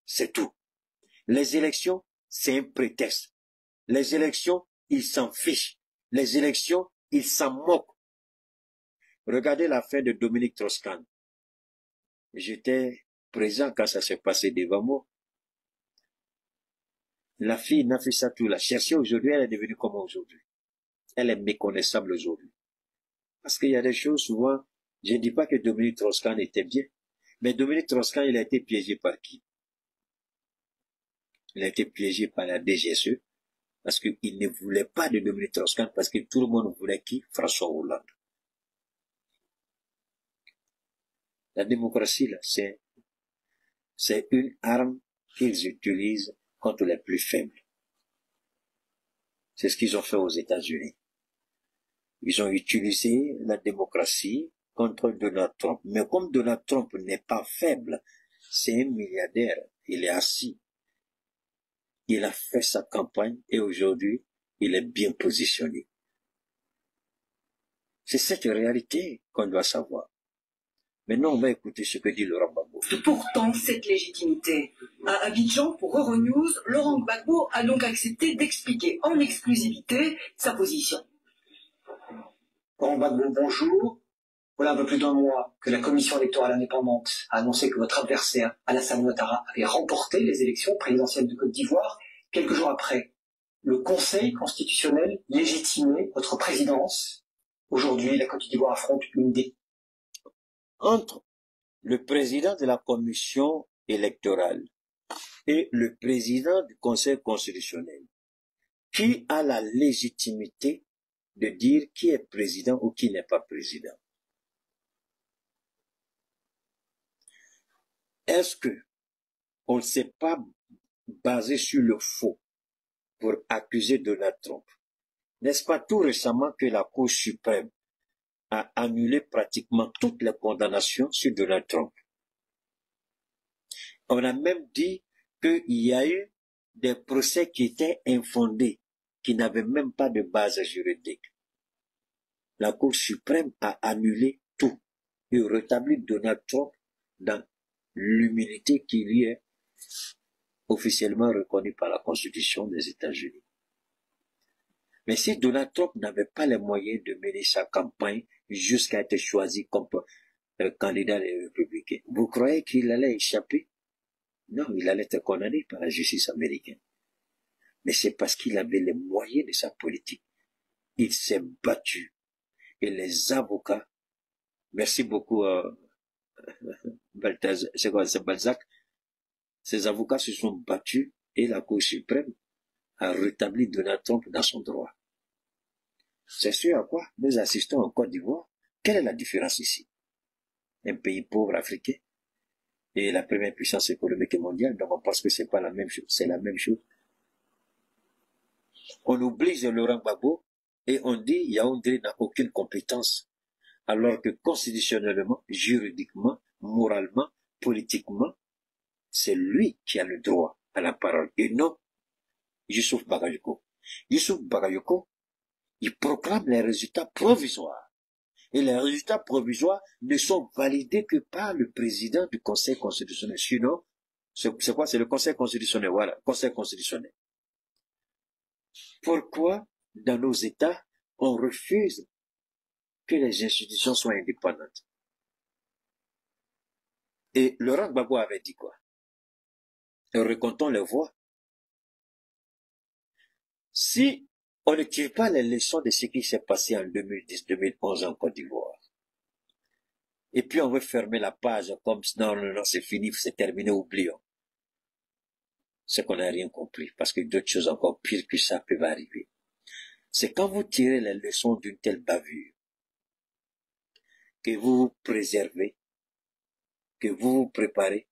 C'est tout. Les élections, c'est un prétexte. Les élections, ils s'en fichent. Les élections, ils s'en moquent. Regardez l'affaire de Dominique Strauss-Kahn. J'étais présent quand ça s'est passé devant moi. La fille Nafissatou l'a cherchée aujourd'hui, elle est devenue comment aujourd'hui? Elle est méconnaissable aujourd'hui. Parce qu'il y a des choses souvent, je ne dis pas que Dominique Strauss-Kahn était bien, mais Dominique Strauss-Kahn, il a été piégé par qui? Il a été piégé par la DGSE, parce qu'il ne voulait pas de Dominique Strauss-Kahn, parce que tout le monde voulait qui? François Hollande. La démocratie, là, c'est une arme qu'ils utilisent contre les plus faibles. C'est ce qu'ils ont fait aux États-Unis. Ils ont utilisé la démocratie contre Donald Trump. Mais comme Donald Trump n'est pas faible, c'est un milliardaire, il est assis. Il a fait sa campagne et aujourd'hui, il est bien positionné. C'est cette réalité qu'on doit savoir. Maintenant, on va écouter ce que dit Laurent Gbagbo. Pourtant, cette légitimité. À Abidjan, pour Euronews, Laurent Gbagbo a donc accepté d'expliquer en exclusivité sa position. Laurent Gbagbo, bonjour. Voilà un peu plus d'un mois que la commission électorale indépendante a annoncé que votre adversaire, Alassane Ouattara, avait remporté les élections présidentielles de Côte d'Ivoire. Quelques jours après, le Conseil constitutionnel légitimait votre présidence. Aujourd'hui, la Côte d'Ivoire affronte une des... Entre le président de la commission électorale et le président du Conseil constitutionnel, qui a la légitimité de dire qui est président ou qui n'est pas président? Est-ce que on ne s'est pas basé sur le faux pour accuser Donald Trump? N'est-ce pas tout récemment que la Cour suprême a annulé pratiquement toutes les condamnations sur Donald Trump? On a même dit qu'il y a eu des procès qui étaient infondés, qui n'avaient même pas de base juridique. La Cour suprême a annulé tout et rétabli Donald Trump dans l'humilité qui lui est officiellement reconnue par la Constitution des États-Unis. Mais si Donald Trump n'avait pas les moyens de mener sa campagne jusqu'à être choisi comme candidat des Républicains, vous croyez qu'il allait échapper? Non, il allait être condamné par la justice américaine. Mais c'est parce qu'il avait les moyens de sa politique. Il s'est battu. Et les avocats, merci beaucoup c'est quoi, c'est Balzac, ces avocats se sont battus et la Cour suprême a rétabli Donald Trump dans son droit. C'est sûr à quoi nous assistons en Côte d'Ivoire. Quelle est la différence ici? Un pays pauvre africain et la première puissance économique mondiale, donc on pense que c'est pas la même chose, c'est la même chose. On oblige Laurent Gbagbo et on dit Yaoundé n'a aucune compétence, alors que constitutionnellement, juridiquement, moralement, politiquement, c'est lui qui a le droit à la parole et non Youssouf Bagayoko. Youssouf Bagayoko, il proclame les résultats provisoires. Et les résultats provisoires ne sont validés que par le président du Conseil constitutionnel. Sinon, c'est quoi? C'est le Conseil constitutionnel. Voilà, Conseil constitutionnel. Pourquoi, dans nos États, on refuse que les institutions soient indépendantes? Et Laurent Gbagbo avait dit quoi? Recomptons les voix. Si on ne tire pas les leçons de ce qui s'est passé en 2010-2011 en Côte d'Ivoire, et puis on veut fermer la page comme non, c'est fini, c'est terminé, oublions. c'est qu'on n'a rien compris, parce que d'autres choses encore pires que ça peuvent arriver. C'est quand vous tirez les leçons d'une telle bavure, que vous vous préservez, que vous vous préparez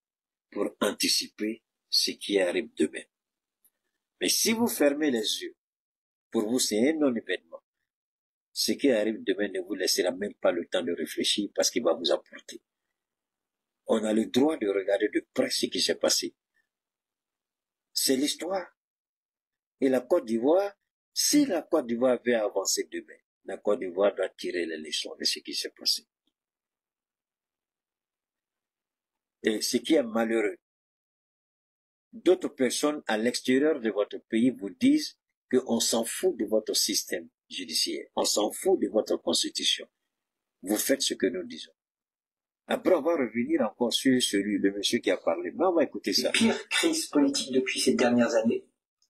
pour anticiper ce qui arrive demain. Mais si vous fermez les yeux, pour vous c'est un non-événement. Ce qui arrive demain ne vous laissera même pas le temps de réfléchir parce qu'il va vous emporter. On a le droit de regarder de près ce qui s'est passé. C'est l'histoire. Et la Côte d'Ivoire, si la Côte d'Ivoire veut avancer demain, la Côte d'Ivoire doit tirer les leçons de ce qui s'est passé. Et ce qui est malheureux, d'autres personnes à l'extérieur de votre pays vous disent qu'on s'en fout de votre système judiciaire, on s'en fout de votre constitution. Vous faites ce que nous disons. Après, on va revenir encore sur le monsieur qui a parlé. Mais on va écouter ça. Pire crise politique depuis ces dernières années.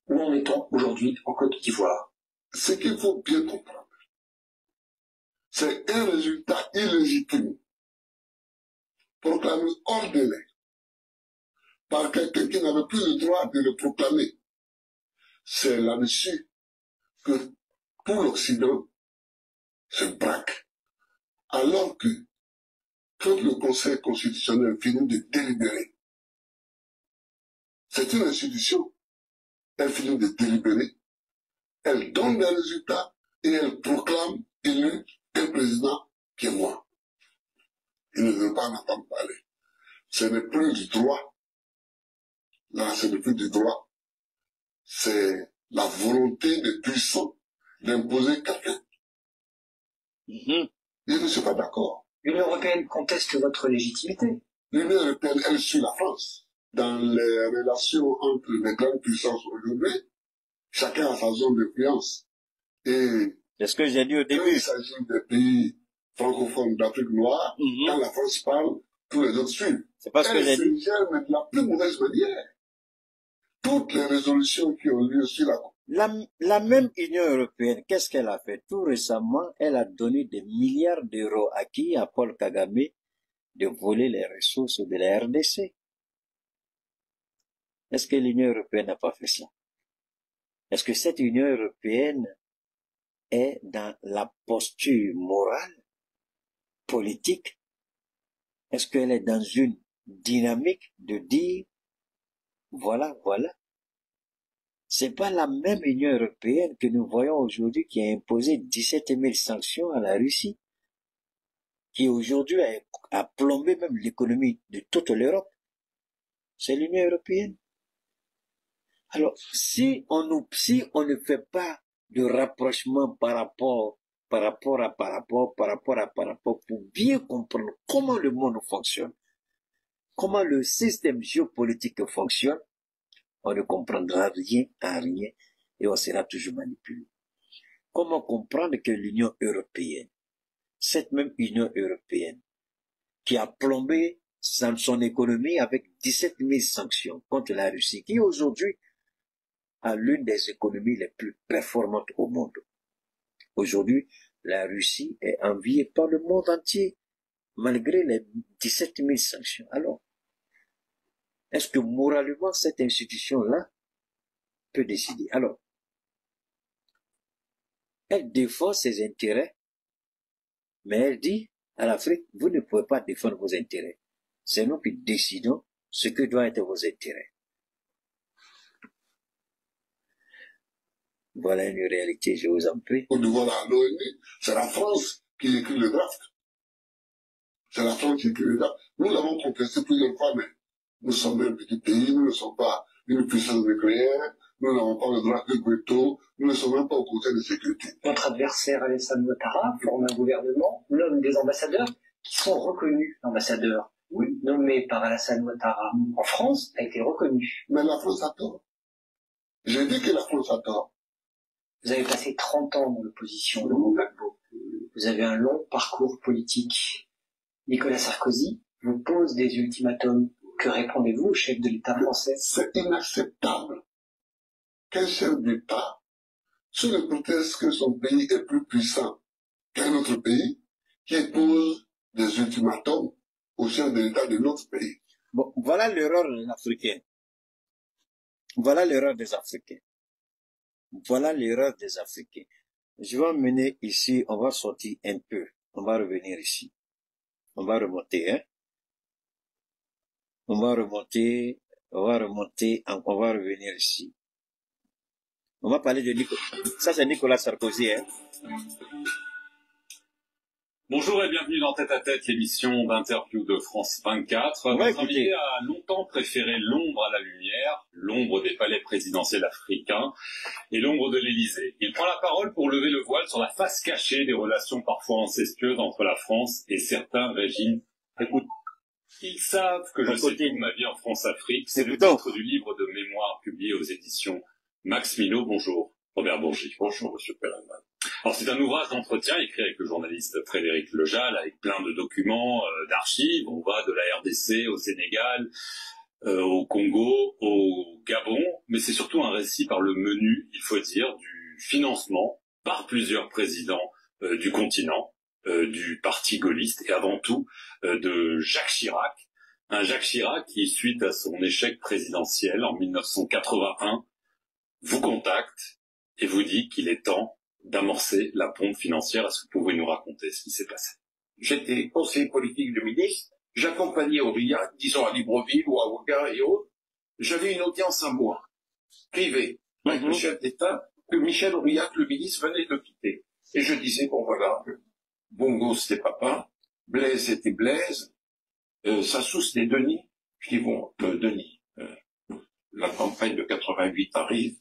Où en est-on aujourd'hui en Côte d'Ivoire? Ce qu'il faut bien comprendre, c'est un résultat illégitime proclamé hors délai par quelqu'un qui n'avait plus le droit de le proclamer. C'est là-dessus que tout l'Occident se braque. Alors que quand le Conseil constitutionnel finit de délibérer, c'est une institution, elle finit de délibérer, elle donne des résultats et elle proclame élu un président qui est moi. Il ne veut pas en entendre parler. Ce n'est plus du droit. Là, ce n'est plus du droit. C'est la volonté des puissants d'imposer quelqu'un. Je ne suis pas d'accord. L'Union européenne conteste votre légitimité. L'Union européenne, elle suit la France. Dans les relations entre les grandes puissances aujourd'hui, chacun a sa zone d'influence. Et c'est ce que j'ai dit au quand début. il s'agit des pays francophones d'Afrique noire, quand la France parle, tous les autres suivent. C'est pas ce que j'ai dit. Elle se gère de la plus mauvaise manière. Toutes les résolutions qui ont lieu sur la même Union européenne, qu'est-ce qu'elle a fait? Tout récemment, elle a donné des milliards d'euros à qui? À Paul Kagame de voler les ressources de la RDC. Est-ce que l'Union européenne n'a pas fait ça? Est-ce que cette Union européenne est dans la posture morale, politique? Est-ce qu'elle est dans une dynamique de dire, voilà, c'est pas la même Union européenne que nous voyons aujourd'hui qui a imposé 17 000 sanctions à la Russie, qui aujourd'hui a plombé même l'économie de toute l'Europe. C'est l'Union européenne. Alors, si on ne fait pas de rapprochement par rapport pour bien comprendre comment le monde fonctionne, comment le système géopolitique fonctionne, on ne comprendra rien à rien et on sera toujours manipulé. Comment comprendre que l'Union européenne, cette même Union européenne, qui a plombé son économie avec 17 000 sanctions contre la Russie, qui aujourd'hui a l'une des économies les plus performantes au monde. Aujourd'hui, la Russie est enviée par le monde entier, malgré les 17 000 sanctions. Alors, est-ce que moralement cette institution-là peut décider? Alors, elle défend ses intérêts, mais elle dit à l'Afrique, vous ne pouvez pas défendre vos intérêts. C'est nous qui décidons ce que doivent être vos intérêts. Voilà une réalité, je vous en prie. Au niveau de l'ONU, c'est la France qui écrit le draft. C'est la France qui écrit le draft. Nous l'avons contesté plusieurs fois, mais nous sommes un petit pays, nous ne sommes pas une puissance nucléaire, nous n'avons pas le droit de veto, nous ne sommes même pas au Conseil de sécurité. Votre adversaire Alassane Ouattara forme un gouvernement, nomme des ambassadeurs qui sont reconnus. L'ambassadeur, oui, nommé par Alassane Ouattara en France, a été reconnu. Mais la France a tort. J'ai dit que la France a tort. Vous avez passé 30 ans dans l'opposition au Gbagbo. Vous avez un long parcours politique. Nicolas Sarkozy vous pose des ultimatums. Que répondez-vous au chef de l'État français? C'est inacceptable qu'un chef d'État, sous le prétexte que son pays est plus puissant qu'un autre pays, qui pose des ultimatums au chef de l'État de notre pays. Bon, voilà l'erreur africaine. Voilà l'erreur des Africains. Voilà l'erreur des Africains. Je vais emmener ici, on va sortir un peu. On va revenir ici. On va remonter, hein. On va remonter, on va revenir ici. On va parler de Nicolas. Ça, c'est Nicolas Sarkozy, hein. Bonjour et bienvenue dans Tête à Tête, l'émission d'interview de France 24. Notre invité a longtemps préféré l'ombre à la lumière, l'ombre des palais présidentiels africains et l'ombre de l'Élysée. Il prend la parole pour lever le voile sur la face cachée des relations parfois incestueuses entre la France et certains régimes. Écoute, ils savent que je sais toute ma vie en France-Afrique. C'est le titre du livre de mémoire publié aux éditions Max Minot. Bonjour, Robert Bourgi. Bonjour, monsieur Perelman. Alors, c'est un ouvrage d'entretien écrit avec le journaliste Frédéric Lejal, avec plein de documents, d'archives. On va de la RDC au Sénégal, au Congo, au Gabon, mais c'est surtout un récit par le menu, il faut dire, du financement par plusieurs présidents du continent, du parti gaulliste et avant tout de Jacques Chirac. Un Jacques Chirac qui, suite à son échec présidentiel en 1981, vous contacte et vous dit qu'il est temps d'amorcer la pompe financière. Est-ce que vous pouvez nous raconter ce qui s'est passé? J'étais conseiller politique du ministre, j'accompagnais Aurillac, disons à Libreville ou à Ouaga et autres. J'avais une audience à moi, privée, avec le chef d'État, que Michel Aurillac, le ministre, venait de quitter. Et je disais, bon voilà, Bongo c'était papa, Blaise c'était Blaise, Sassou c'était Denis. Je dis, bon, Denis, la campagne de 88 arrive,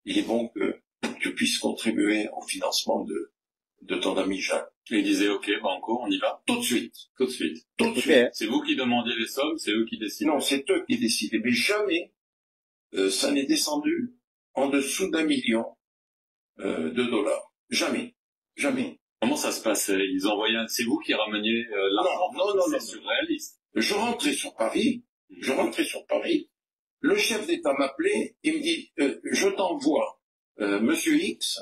il est bon que tu puisses contribuer au financement de ton ami Jacques. Il disait, ok, Banco, on y va. Tout de suite. Tout de suite. Tout de suite. C'est vous qui demandiez les sommes, c'est eux qui décident. Non, c'est eux qui décident. Mais jamais ça n'est descendu en dessous d'1 million de dollars. Jamais. Jamais. Comment ça se passait? Ils envoyaient, c'est vous qui rameniez l'argent? Non. C'est surréaliste. Je rentrais sur Paris. Le chef d'État m'appelait, il me dit, je t'envoie Monsieur X,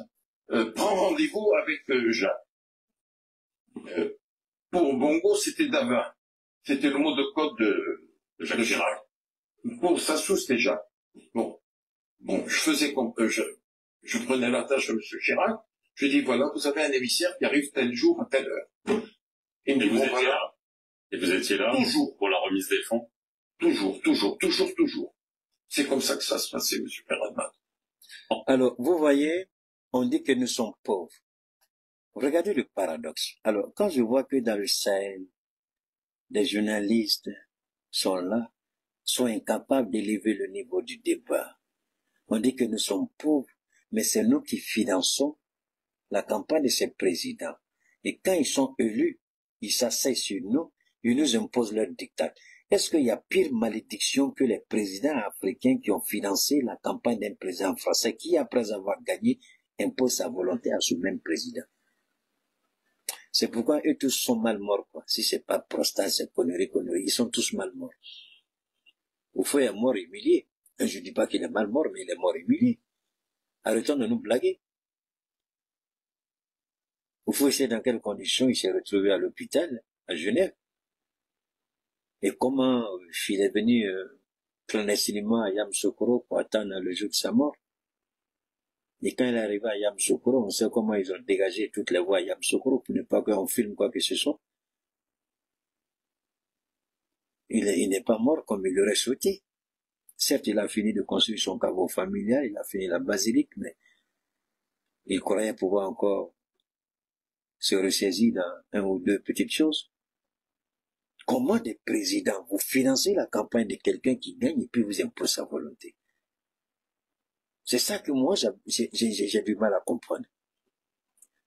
prends rendez-vous avec Jacques. Pour Bongo, c'était Davin. C'était le mot de code de Jacques Chirac. Pour Sassou, c'était Jacques. Bon, je faisais comme je prenais la tâche de Monsieur Chirac. Je dis voilà, vous avez un émissaire qui arrive tel jour à telle heure. Et vous étiez là. Et vous étiez là toujours pour la remise des fonds. Toujours. C'est comme ça que ça se passait, Monsieur Perelman. Alors, vous voyez, on dit que nous sommes pauvres. Regardez le paradoxe. Alors, quand je vois que dans le Sahel, des journalistes sont là, sont incapables d'élever le niveau du débat, on dit que nous sommes pauvres, mais c'est nous qui finançons la campagne de ces présidents. Et quand ils sont élus, ils s'asseyent sur nous, ils nous imposent leur diktat. Est-ce qu'il y a pire malédiction que les présidents africains qui ont financé la campagne d'un président français qui, après avoir gagné, impose sa volonté à ce même président? C'est pourquoi eux tous sont mal morts, quoi. Si c'est pas prostate, c'est connerie, ils sont tous mal morts. Oufou est mort humilié. Je dis pas qu'il est mal mort, mais il est mort humilié. Arrêtons de nous blaguer. Oufou sait dans quelles conditions il s'est retrouvé à l'hôpital, à Genève. Et comment il est venu clandestinement à Yamoussoukro pour attendre le jour de sa mort. Et quand il est arrivé à Yamoussoukro, on sait comment ils ont dégagé toutes les voies à Yamoussoukro pour ne pas qu'on filme quoi que ce soit. Il n'est pas mort comme il l'aurait souhaité. Certes, il a fini de construire son caveau familial, il a fini la basilique, mais il croyait pouvoir encore se ressaisir dans un ou deux petites choses. Comment des présidents, vous financez la campagne de quelqu'un qui gagne et puis vous imposez sa volonté? C'est ça que moi, j'ai du mal à comprendre.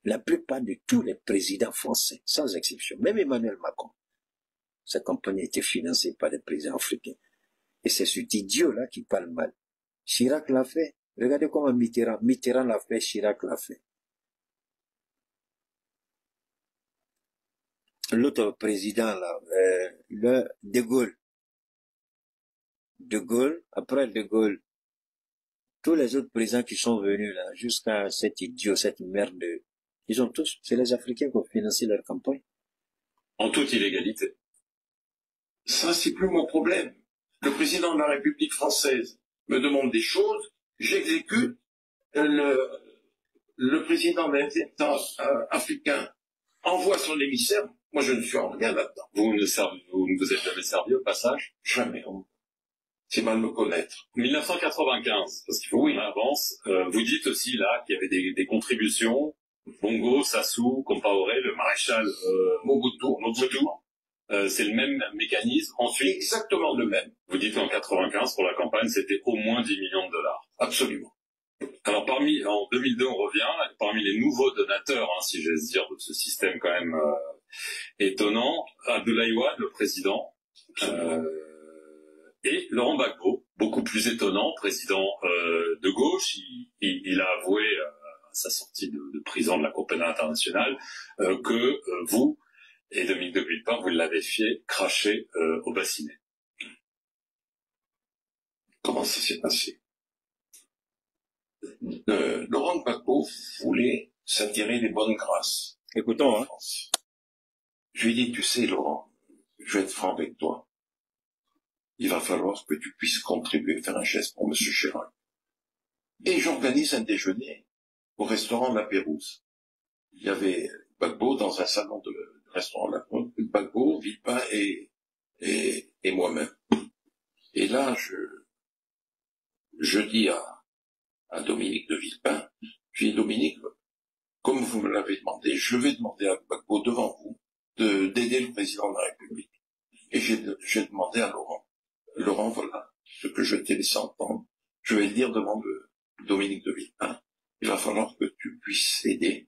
La plupart de tous les présidents français, sans exception, même Emmanuel Macron, sa campagne a été financée par des présidents africains. Et c'est cet idiot-là qui parle mal. Chirac l'a fait. Regardez comment Mitterrand l'a fait, Chirac l'a fait. L'autre président, là, De Gaulle. De Gaulle, après De Gaulle, tous les autres présidents qui sont venus là, jusqu'à cet idiot, cette merde, ils ont tous, c'est les Africains qui ont financé leur campagne. En toute illégalité. Ça, c'est plus mon problème. Le président de la République française me demande des choses, j'exécute. Le président d'un État africain envoie son émissaire. Moi, je ne suis en rien là-dedans. Vous ne vous êtes jamais servi au passage? Jamais. C'est mal me connaître. 1995, parce qu'il faut qu'on avance. Vous dites aussi là qu'il y avait des contributions. Bongo, Sassou, Compaoré, le maréchal Mobutu. C'est le même mécanisme. Ensuite, Exactement le même. vous dites qu'en 95, pour la campagne, c'était au moins 10 millions de dollars. Absolument. Alors en 2002, on revient, parmi les nouveaux donateurs, hein, si j'ose dire, de ce système quand même étonnant, Abdoulaye Wade, le président, et Laurent Gbagbo, beaucoup plus étonnant, président de gauche, il a avoué à sa sortie de prison de la Cour pénale internationale que vous et Dominique de Villepin, vous l'avez fait cracher au bassinet. Comment ça s'est passé? Laurent Gbagbo voulait s'attirer des bonnes grâces. Écoutons, hein. Je lui ai dit, tu sais, Laurent, je vais être franc avec toi. Il va falloir que tu puisses contribuer, faire un geste pour M. Chirac. Et j'organise un déjeuner au restaurant La Pérouse. Il y avait Gbagbo dans un salon de restaurant La Pérouse, Gbagbo, Villepin et moi-même. Et là, je dis à Dominique de Villepin, je dis, Dominique, comme vous me l'avez demandé, je vais demander à Gbagbo devant vous d'aider le président de la République. Et j'ai demandé à Laurent, voilà ce que je t'ai laissé entendre. Je vais le dire devant Dominique de Villepin. Il va falloir que tu puisses aider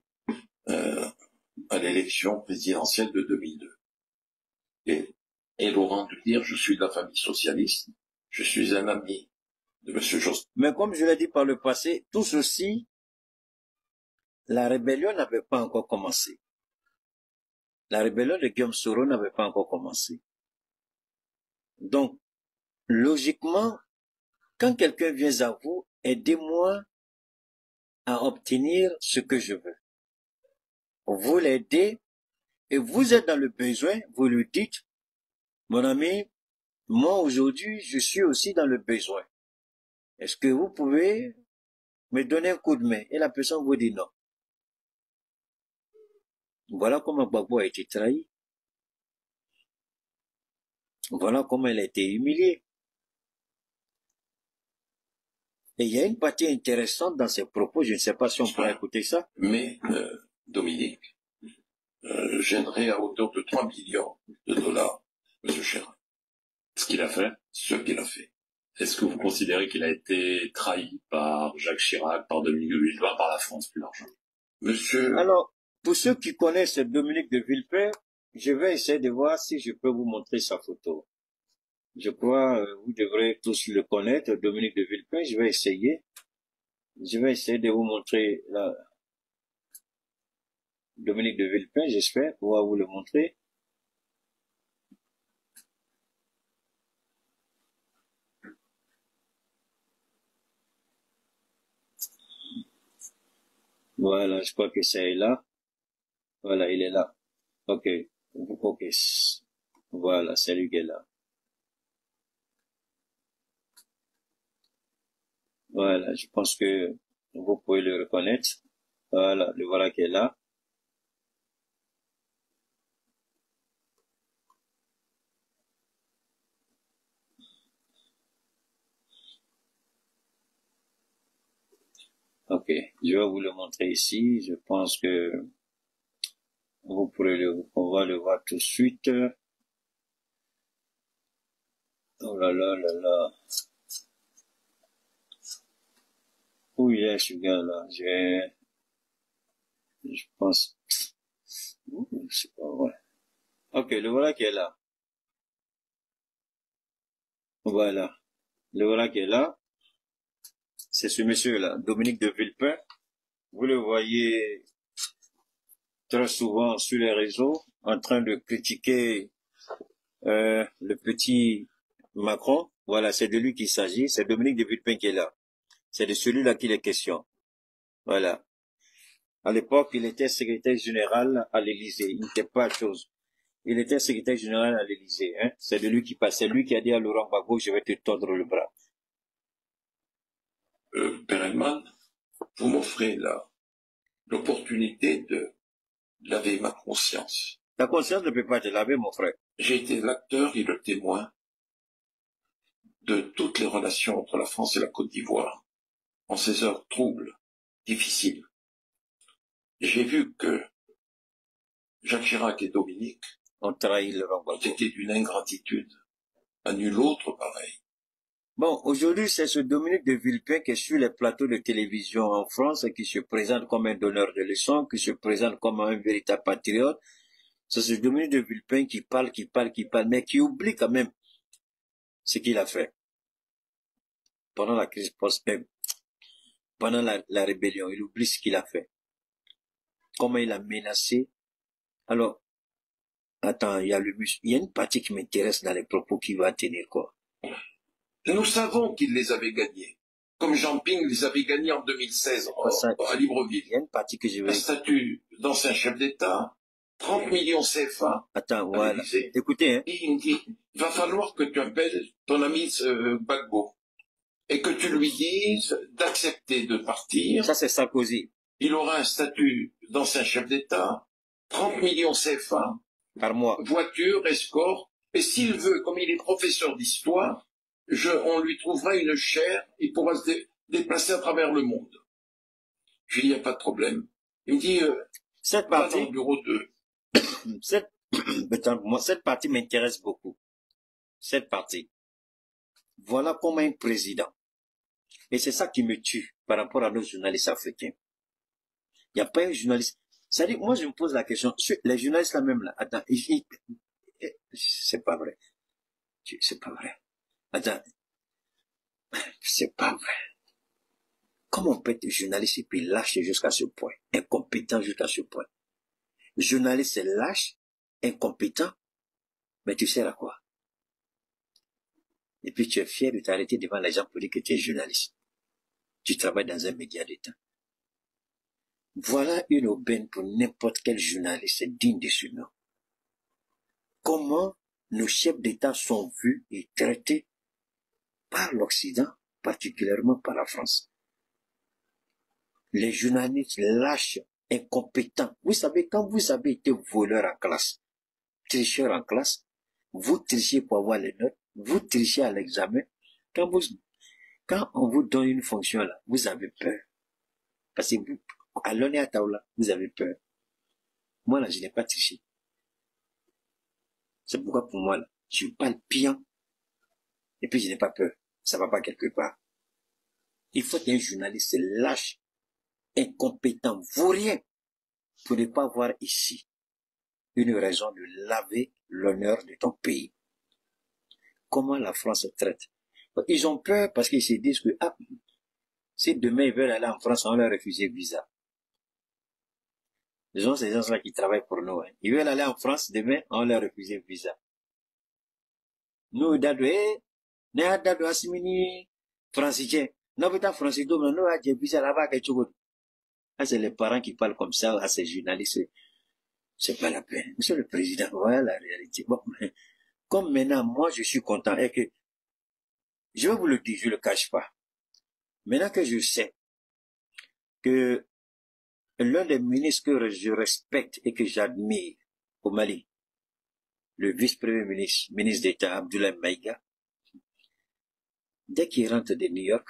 à l'élection présidentielle de 2002. Et Laurent de dire, je suis de la famille socialiste, je suis un ami de M. Jospin. Mais comme je l'ai dit par le passé, tout ceci, la rébellion n'avait pas encore commencé. La rébellion de Guillaume Soro n'avait pas encore commencé. Donc, logiquement, quand quelqu'un vient à vous, aidez-moi à obtenir ce que je veux. Vous l'aidez et vous êtes dans le besoin, vous lui dites, mon ami, moi aujourd'hui, je suis aussi dans le besoin. Est-ce que vous pouvez me donner un coup de main? Et la personne vous dit non. Voilà comment Gbagbo a été trahi. Voilà comment elle a été humiliée. Et il y a une partie intéressante dans ses propos, je ne sais pas si on pourra écouter ça. Mais, Dominique, j'aiderai à hauteur de 3 millions de dollars, M. Chirac. Ce qu'il a fait. Ce qu'il a fait. Est-ce que vous considérez qu'il a été trahi par Jacques Chirac, par Dominique de Villepin, par la France plus largement? Monsieur... Alors, pour ceux qui connaissent Dominique de Villepin, je vais essayer de voir si je peux vous montrer sa photo. Je crois vous devrez tous le connaître, Dominique de Villepin. Je vais essayer de vous montrer là. Dominique de Villepin, j'espère pouvoir vous le montrer. Voilà, je crois que c'est là. Voilà, il est là. Ok. Ok. Voilà, c'est lui qui est là. Voilà, je pense que vous pouvez le reconnaître. Voilà, le voilà qui est là. Ok, je vais vous le montrer ici. Je pense que vous pourrez on va le voir tout de suite. Oh là là là là. Où il est ce gars-là? Je pense. C'est pas vrai. Ok, le voilà qui est là. Voilà. Le voilà qui est là. C'est ce monsieur-là, Dominique de Villepin. Vous le voyez très souvent sur les réseaux, en train de critiquer le petit Macron. Voilà, c'est de lui qu'il s'agit. C'est Dominique de Villepin qui est là. C'est de celui-là qu'il est question. Voilà. À l'époque, il était secrétaire général à l'Élysée. Il n'était pas chose. Il était secrétaire général à l'Élysée. Hein. C'est de lui qui passait. Lui qui a dit à Laurent Gbagbo, je vais te tordre le bras. Perelman, vous m'offrez l'opportunité de laver ma conscience. Ta conscience ne peut pas te laver, mon frère. J'ai été l'acteur et le témoin de toutes les relations entre la France et la Côte d'Ivoire en ces heures troubles, difficiles. J'ai vu que Jacques Chirac et Dominique On trahit le ont Gbagbo. été d'une ingratitude à nul autre pareil. Bon, aujourd'hui, c'est ce Dominique de Villepin qui est sur les plateaux de télévision en France et qui se présente comme un donneur de leçons, qui se présente comme un véritable patriote. C'est ce Dominique de Villepin qui parle, mais qui oublie quand même ce qu'il a fait. Pendant la crise post-M, pendant la rébellion, il oublie ce qu'il a fait. Comment il a menacé. Alors, attends, il y a une partie qui m'intéresse dans les propos qu'il va tenir, quoi. Nous savons qu'il les avait gagnés, comme Jean Ping les avait gagnés en 2016 à Libreville. Il y a une partie que je veux... Un statut d'ancien chef d'État, 30 millions CFA. Attends, voilà. Écoutez, hein. Il me dit, il va falloir que tu appelles ton ami Gbagbo et que tu lui dises d'accepter de partir. Ça, c'est Sarkozy. Il aura un statut d'ancien chef d'État, 30 millions CFA. Par mois. Voiture, escorte. Et s'il veut, comme il est professeur d'histoire, on lui trouvera une chaire, il pourra se déplacer à travers le monde. Je lui dis, il n'y a pas de problème. Il me dit, cette va partie, dans le bureau 2. cette partie m'intéresse beaucoup. Cette partie. Voilà comment un président. Et c'est ça qui me tue par rapport à nos journalistes africains. Il n'y a pas un journaliste. C'est-à-dire, moi, je me pose la question, les journalistes là même là, attends, c'est pas vrai. C'est pas vrai. Attends, c'est pas vrai. Comment on peut être journaliste et puis lâche jusqu'à ce point, incompétent jusqu'à ce point? Journaliste c'est lâche, incompétent, mais tu sers à quoi? Et puis tu es fier de t'arrêter devant les gens pour dire que tu es journaliste. Tu travailles dans un média d'État. Voilà une aubaine pour n'importe quel journaliste digne de ce nom. Comment nos chefs d'État sont vus et traités par l'Occident, particulièrement par la France. Les journalistes lâches, incompétents. Vous savez, quand vous avez été voleur en classe, tricheur en classe, vous trichez pour avoir les notes, vous trichez à l'examen, quand on vous donne une fonction là, vous avez peur. Parce que vous, à l'honneur taoula, vous avez peur. Moi là, je n'ai pas triché. C'est pourquoi pour moi là, je parle bien. Et puis je n'ai pas peur. Ça va pas quelque part. Il faut qu'un journaliste lâche, incompétent, vaurien, pour ne pas voir ici une raison de laver l'honneur de ton pays. Comment la France traite? Ils ont peur parce qu'ils se disent que, si demain ils veulent aller en France, on leur refuse le visa. Ce sont ces gens-là qui travaillent pour nous. Hein. Ils veulent aller en France, demain, on leur refuse le visa. Nous, Dado Asimini, Francien, nous, Francais, nous, visa là-bas, c'est les parents qui parlent comme ça à ces journalistes. C'est pas la peine. Monsieur le Président, voilà la réalité. Bon, comme maintenant, moi, je suis content et que, je vais vous le dire, je le cache pas. Maintenant que je sais que l'un des ministres que je respecte et que j'admire au Mali, le vice-premier ministre, ministre d'État Abdoulaye Maïga, dès qu'il rentre de New York,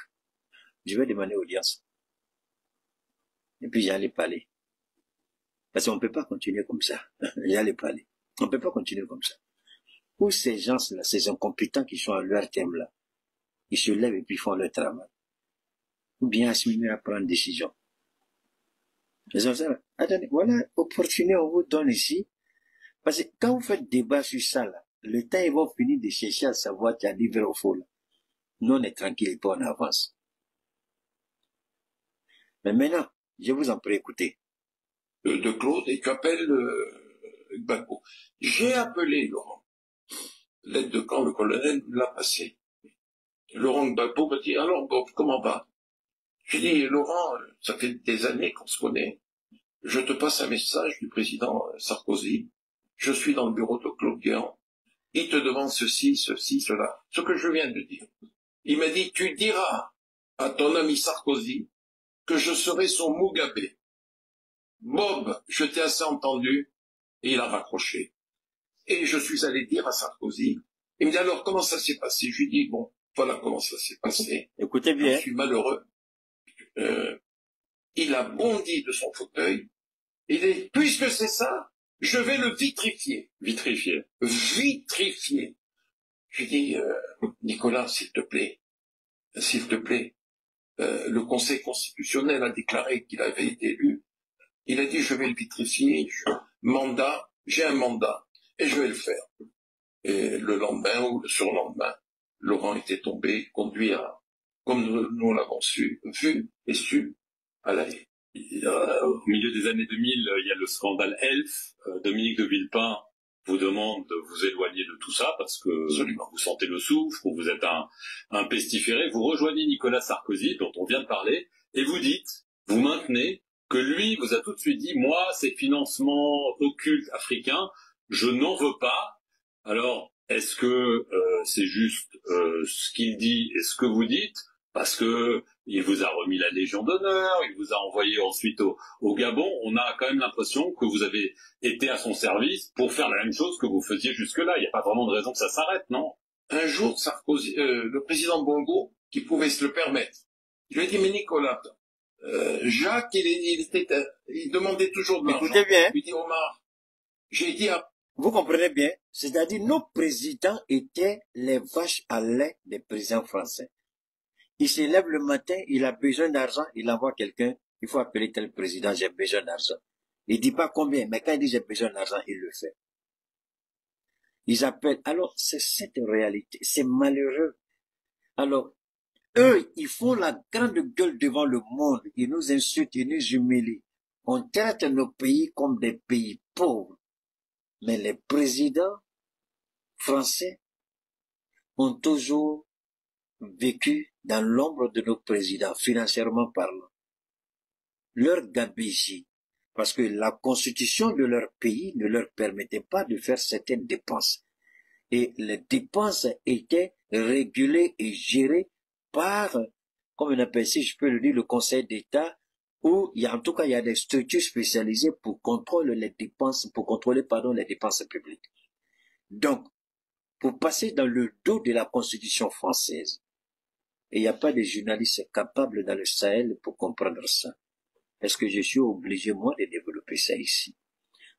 je vais demander audience. Et puis j'allais parler. Parce qu'on ne peut pas continuer comme ça. J'allais parler. On ne peut pas continuer comme ça. Où ces gens-là, ces incompétents qui sont à leur terme là, ils se lèvent et puis font leur travail. Ou bien assimiler à prendre une décision. Attendez, voilà, opportunité on vous donne ici. Parce que quand vous faites débat sur ça là, le temps ils vont finir de chercher à savoir qui a dit vrai ou faux là. Nous on est tranquille, pas on avance. Mais maintenant, je vous en prie, écoutez. De Claude, et tu appelles Gbagbo. J'ai appelé Laurent. L'aide de camp, le colonel l'a passé. Laurent Gbagbo m'a dit, alors Bob, comment va? J'ai dit, Laurent, ça fait des années qu'on se connaît. Je te passe un message du président Sarkozy. Je suis dans le bureau de Claude Guéant. Il te demande ceci, cela. Ce que je viens de dire. Il m'a dit, tu diras à ton ami Sarkozy que je serai son Mugabe. Bob, je t'ai assez entendu, et il a raccroché. Et je suis allé dire à Sarkozy, il me dit alors comment ça s'est passé? Je lui dis bon, voilà comment ça s'est passé. Écoutez bien. Je suis malheureux. Il a bondi de son fauteuil. Il dit puisque c'est ça, je vais le vitrifier. Vitrifié. Vitrifier. Je lui dis Nicolas, s'il te plaît, le Conseil constitutionnel a déclaré qu'il avait été élu. Il a dit je vais le vitrifier. J'ai un mandat et je vais le faire. Et le lendemain ou le surlendemain, Laurent était tombé, conduit à, comme nous l'avons vu et su, à La Haye. Au milieu des années 2000, il y a le scandale Elf. Dominique de Villepin vous demande de vous éloigner de tout ça parce que Absolument. vous sentez le soufre, vous êtes un pestiféré. Vous rejoignez Nicolas Sarkozy, dont on vient de parler, et vous maintenez que lui vous a tout de suite dit, moi, ces financements occultes africains, je n'en veux pas. Alors, est-ce que c'est juste ce qu'il dit et ce que vous dites? Parce que il vous a remis la Légion d'honneur, il vous a envoyé ensuite au Gabon. On a quand même l'impression que vous avez été à son service pour faire la même chose que vous faisiez jusque-là. Il n'y a pas vraiment de raison que ça s'arrête, non? Un jour, Sarkozy, le président Bongo, qui pouvait se le permettre, je lui ai dit, mais Nicolas, Jacques, il demandait toujours de l'argent. Écoutez bien. Je lui ai dit, Omar, j'ai dit à... Vous comprenez bien? C'est-à-dire, nos présidents étaient les vaches à lait des présidents français. Il se lève le matin, il a besoin d'argent, il envoie quelqu'un, il faut appeler tel président, j'ai besoin d'argent. Il dit pas combien, mais quand il dit j'ai besoin d'argent, il le fait. Ils appellent. Alors, c'est cette réalité, c'est malheureux. Alors, eux, ils font la grande gueule devant le monde, ils nous insultent, ils nous humilient. On traite nos pays comme des pays pauvres. Mais les présidents français ont toujours vécu dans l'ombre de nos présidents, financièrement parlant. Leur gabegie, parce que la constitution de leur pays ne leur permettait pas de faire certaines dépenses. Et les dépenses étaient régulées et gérées par, comme on appelle, si je peux le dire, le Conseil d'État, où il y a, en tout cas, il y a des structures spécialisées pour contrôler les dépenses, les dépenses publiques. Donc, pour passer dans le dos de la Constitution française, et il n'y a pas de journalistes capables dans le Sahel pour comprendre ça. Est-ce que je suis obligé, moi, de développer ça ici?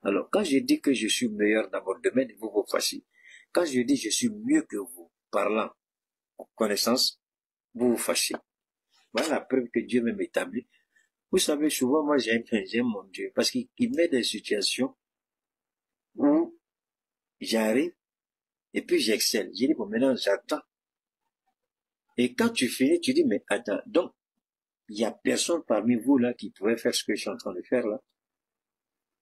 Alors, quand je dis que je suis meilleur dans mon domaine, vous vous fâchez. Quand je dis je suis mieux que vous, parlant en connaissance, vous vous fâchez. Voilà la preuve que Dieu m'aime établi. Vous savez, souvent, moi, j'aime mon Dieu, parce qu'il met des situations où j'arrive, et puis j'excelle. J'ai dit, bon, maintenant, j'attends. Et quand tu finis, tu dis, mais attends, donc, il n'y a personne parmi vous là qui pourrait faire ce que je suis en train de faire là.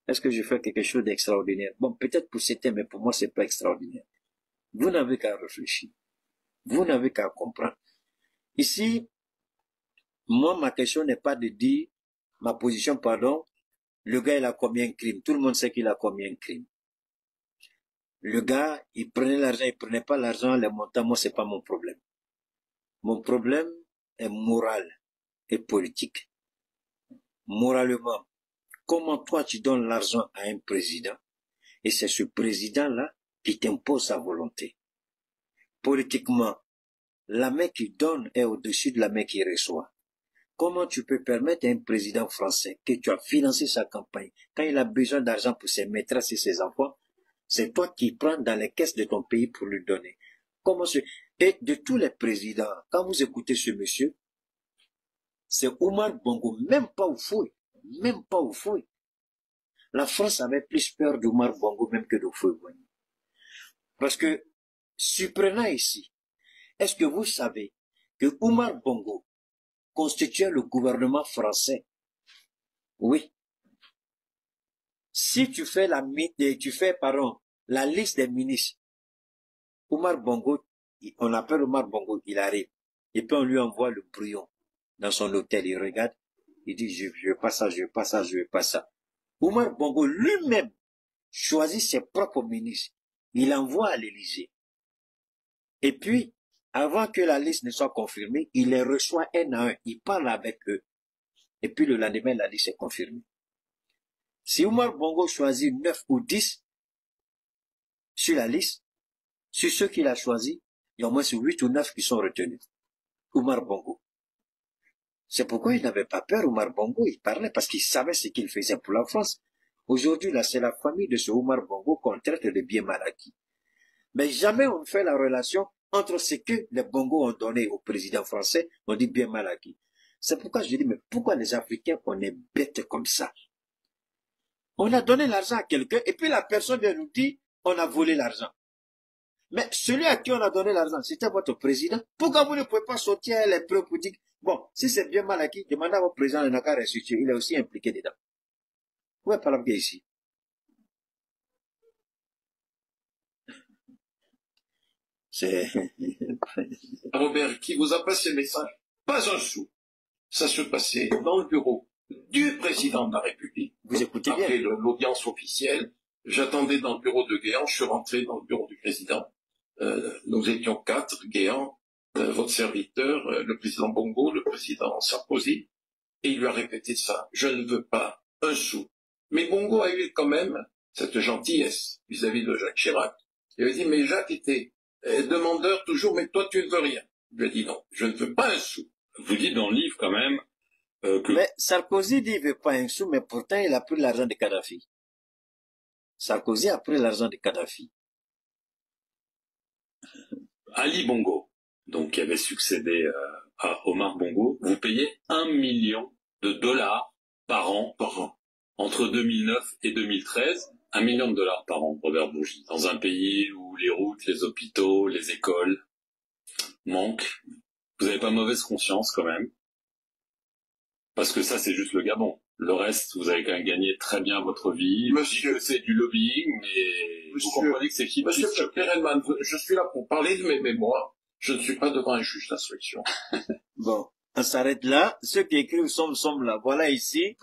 Est-ce que je fais quelque chose d'extraordinaire? Bon, peut-être pour certains, mais pour moi, c'est pas extraordinaire. Vous n'avez qu'à réfléchir. Vous n'avez qu'à comprendre. Ici, moi, ma question n'est pas de dire, ma position, pardon, le gars, il a combien de crimes? Tout le monde sait qu'il a combien de crimes. Le gars, il prenait l'argent, il prenait pas l'argent, les montants, moi, c'est pas mon problème. Mon problème est moral et politique. Moralement, comment toi tu donnes l'argent à un président et c'est ce président-là qui t'impose sa volonté. Politiquement, la main qui donne est au-dessus de la main qui reçoit. Comment tu peux permettre à un président français que tu as financé sa campagne, quand il a besoin d'argent pour ses maîtresses et ses enfants, c'est toi qui prends dans les caisses de ton pays pour lui donner. Et de tous les présidents, quand vous écoutez ce monsieur, c'est Omar Bongo, même pas au fouille. Même pas au fouille. La France avait plus peur d'Omar Bongo même que de fouille. Parce que, surprenant ici, est-ce que vous savez que Omar Bongo constituait le gouvernement français? Oui. Si tu fais la liste des ministres, Omar Bongo, on appelle Omar Bongo, il arrive. Et puis on lui envoie le brouillon dans son hôtel, il regarde, il dit, je veux pas ça, je veux pas ça, je veux pas ça. Omar Bongo lui-même choisit ses propres ministres. Il envoie à l'Élysée. Et puis, avant que la liste ne soit confirmée, il les reçoit un à un, il parle avec eux. Et puis le lendemain, la liste est confirmée. Si Omar Bongo choisit 9 ou 10 sur la liste, sur ceux qu'il a choisis, il y a au moins 8 ou 9 qui sont retenus. Omar Bongo. C'est pourquoi il n'avait pas peur, Omar Bongo, il parlait parce qu'il savait ce qu'il faisait pour la France. Aujourd'hui, là, c'est la famille de ce Omar Bongo qu'on traite de bien mal acquis. Mais jamais on ne fait la relation entre ce que les Bongo ont donné au président français, on dit bien mal acquis. C'est pourquoi je dis, mais pourquoi les Africains, on est bêtes comme ça? On a donné l'argent à quelqu'un, et puis la personne vient nous dire, on a volé l'argent. Mais celui à qui on a donné l'argent, c'était votre président. Pourquoi vous ne pouvez pas sortir les preuves pour dire, bon, si c'est bien mal acquis, demandez à votre président de n'a qu'à restituer, il est aussi impliqué dedans. Où est Palamke ici? C'est... Robert, qui vous a passé le message? Pas un sou. Ça se passait dans le bureau du président de la République. Vous écoutez bien. Après l'audience officielle, j'attendais dans le bureau de Guéant, je suis rentré dans le bureau du président. Nous étions 4, Guéant, votre serviteur, le président Bongo, le président Sarkozy, et il lui a répété ça. Je ne veux pas un sou. Mais Bongo a eu quand même cette gentillesse vis-à-vis de Jacques Chirac. Il avait dit, mais Jacques était demandeur toujours, mais toi tu ne veux rien. Il lui a dit non, je ne veux pas un sou. Vous dites dans le livre quand même que... Mais Sarkozy dit qu'il ne veut pas un sou, mais pourtant il a pris l'argent de Kadhafi. Sarkozy a pris l'argent de Kadhafi. Ali Bongo, donc qui avait succédé à Omar Bongo, vous payez $1 million par an, entre 2009 et 2013, $1 million par an, Robert Bourgi, dans un pays où les routes, les hôpitaux, les écoles manquent. Vous n'avez pas mauvaise conscience quand même, parce que ça c'est juste le Gabon. Le reste, vous avez quand même gagné très bien votre vie. Monsieur, c'est du lobbying, mais vous comprenez que c'est qui? Monsieur Perelman, je suis là pour parler de mes mémoires. Je ne suis pas devant un juge d'instruction. Bon, on s'arrête là. Ceux qui écrivent sommes là. Voilà ici.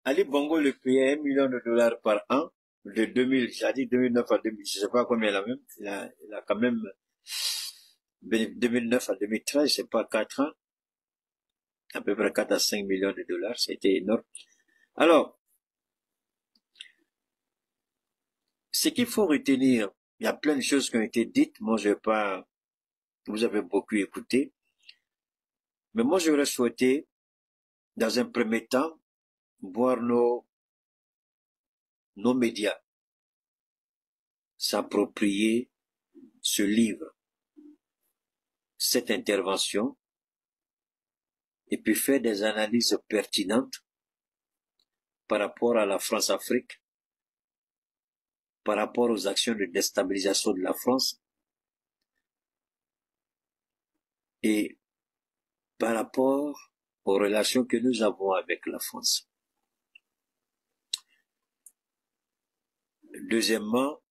Ali Bongo le payait $1 million par an, de 2009 à 2000, je sais pas combien il a même. Il a quand même 2009 à 2013, c'est pas 4 ans. À peu près 4 à 5 millions de dollars, c'était énorme. Alors, ce qu'il faut retenir, il y a plein de choses qui ont été dites, moi je vais pas, vous avez beaucoup écouté, mais moi j'aurais souhaité, dans un premier temps, voir nos médias s'approprier ce livre, cette intervention, et puis faire des analyses pertinentes par rapport à la France-Afrique, par rapport aux actions de déstabilisation de la France et par rapport aux relations que nous avons avec la France. Deuxièmement,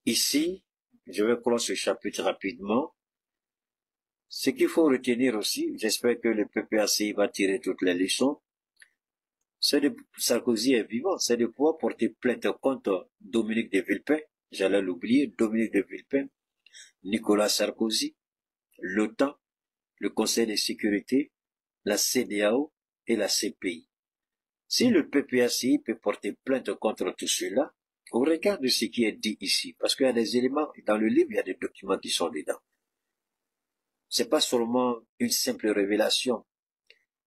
ici, je vais clore ce chapitre rapidement. Ce qu'il faut retenir aussi, j'espère que le PPACI va tirer toutes les leçons, c'est de, Sarkozy est vivant, c'est de pouvoir porter plainte contre Dominique de Villepin, j'allais l'oublier, Dominique de Villepin, Nicolas Sarkozy, l'OTAN, le Conseil de sécurité, la CEDEAO et la CPI. Si le PPACI peut porter plainte contre tout cela, au regard de ce qui est dit ici, parce qu'il y a des éléments, dans le livre, il y a des documents qui sont dedans. C'est pas seulement une simple révélation.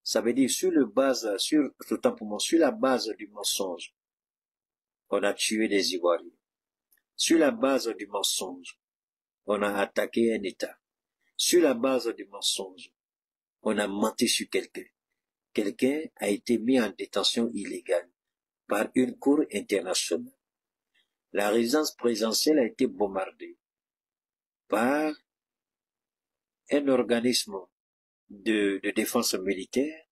Ça veut dire, sur la base du mensonge, on a tué des Ivoiriens. Sur la base du mensonge, on a attaqué un État. Sur la base du mensonge, on a menti sur quelqu'un. Quelqu'un a été mis en détention illégale par une cour internationale. La résidence présidentielle a été bombardée par un organisme de défense militaire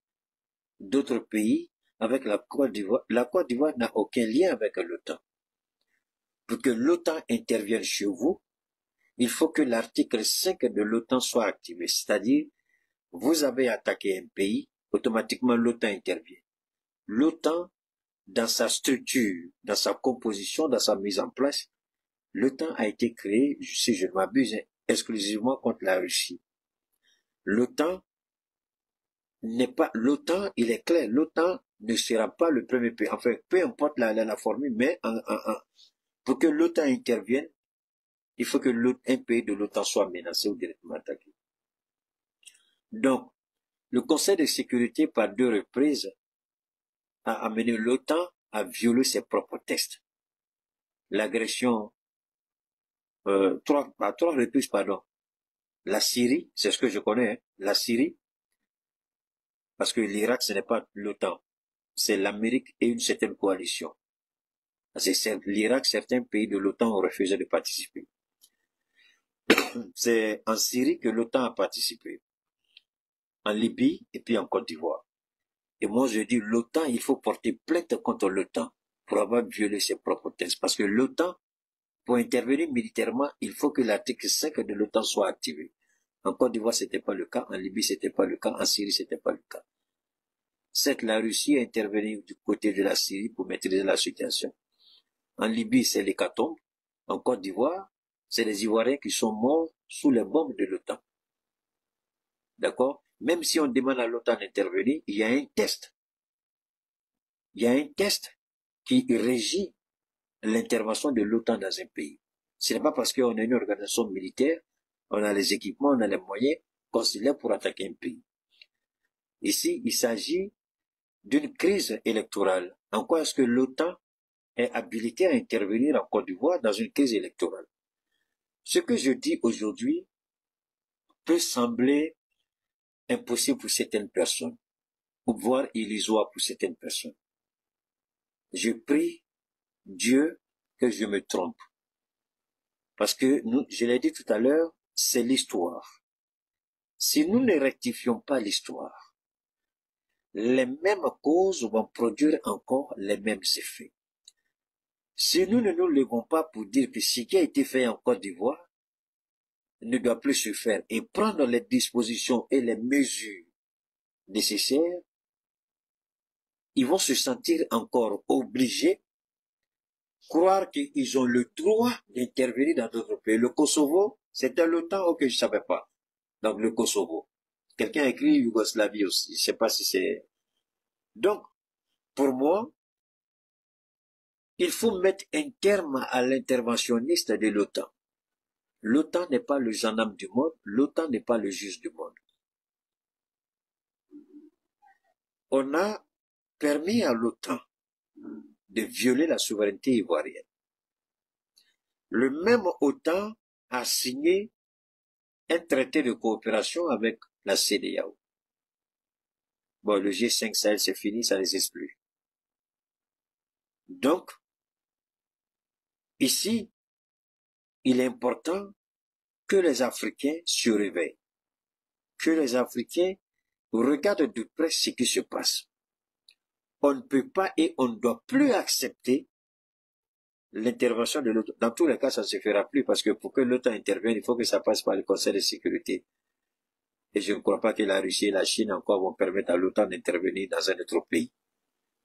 d'autres pays avec la Côte d'Ivoire. La Côte d'Ivoire n'a aucun lien avec l'OTAN. Pour que l'OTAN intervienne chez vous, il faut que l'article 5 de l'OTAN soit activé. C'est-à-dire, vous avez attaqué un pays, automatiquement l'OTAN intervient. L'OTAN, dans sa structure, dans sa composition, dans sa mise en place, L'OTAN a été créé, si je ne m'abuse, exclusivement contre la Russie. L'OTAN n'est pas, l'OTAN, il est clair, l'OTAN ne sera pas le premier pays, enfin, peu importe la formule, mais pour que l'OTAN intervienne, il faut que un pays de l'OTAN soit menacé ou directement attaqué. Donc, le Conseil de sécurité, par 2 reprises, a amené l'OTAN à violer ses propres textes. L'agression, à 3 reprises, pardon. La Syrie, c'est ce que je connais, hein, la Syrie, parce que l'Irak, ce n'est pas l'OTAN, c'est l'Amérique et une certaine coalition. L'Irak, certains pays de l'OTAN ont refusé de participer. C'est en Syrie que l'OTAN a participé, en Libye et puis en Côte d'Ivoire. Et moi, je dis, l'OTAN, il faut porter plainte contre l'OTAN pour avoir violé ses propres textes. Parce que l'OTAN, pour intervenir militairement, il faut que l'article 5 de l'OTAN soit activé. En Côte d'Ivoire, c'était pas le cas. En Libye, c'était pas le cas. En Syrie, c'était pas le cas. Certes, la Russie a intervenu du côté de la Syrie pour maîtriser la situation. En Libye, c'est l'hécatombe. En Côte d'Ivoire, c'est les Ivoiriens qui sont morts sous les bombes de l'OTAN. D'accord? Même si on demande à l'OTAN d'intervenir, il y a un test. Il y a un test qui régit l'intervention de l'OTAN dans un pays. Ce n'est pas parce qu'on a une organisation militaire, on a les équipements, on a les moyens qu'on se lève pour attaquer un pays. Ici, il s'agit d'une crise électorale. En quoi est-ce que l'OTAN est habilité à intervenir en Côte d'Ivoire dans une crise électorale? Ce que je dis aujourd'hui peut sembler impossible pour certaines personnes, ou voire illusoire pour certaines personnes. Je prie Dieu que je me trompe. Parce que je l'ai dit tout à l'heure, c'est l'histoire. Si nous ne rectifions pas l'histoire, les mêmes causes vont produire encore les mêmes effets. Si nous ne nous levons pas pour dire que ce qui a été fait en Côte d'Ivoire ne doit plus se faire et prendre les dispositions et les mesures nécessaires, ils vont se sentir encore obligés, croire qu'ils ont le droit d'intervenir dans d'autres pays. Le Kosovo, c'était l'OTAN, ok, je ne savais pas. Donc le Kosovo. Quelqu'un a écrit Yougoslavie aussi, je ne sais pas si c'est... Donc, pour moi, il faut mettre un terme à l'interventionniste de l'OTAN. L'OTAN n'est pas le gendarme du monde, l'OTAN n'est pas le juge du monde. On a permis à l'OTAN de violer la souveraineté ivoirienne. Le même OTAN a signé un traité de coopération avec la CEDEAO. Bon, le G5 Sahel, c'est fini, ça n'existe plus. Donc, ici, il est important que les Africains se réveillent, que les Africains regardent de près ce qui se passe. On ne peut pas et on ne doit plus accepter l'intervention de l'OTAN. Dans tous les cas, ça ne se fera plus parce que pour que l'OTAN intervienne, il faut que ça passe par le Conseil de sécurité. Et je ne crois pas que la Russie et la Chine encore vont permettre à l'OTAN d'intervenir dans un autre pays.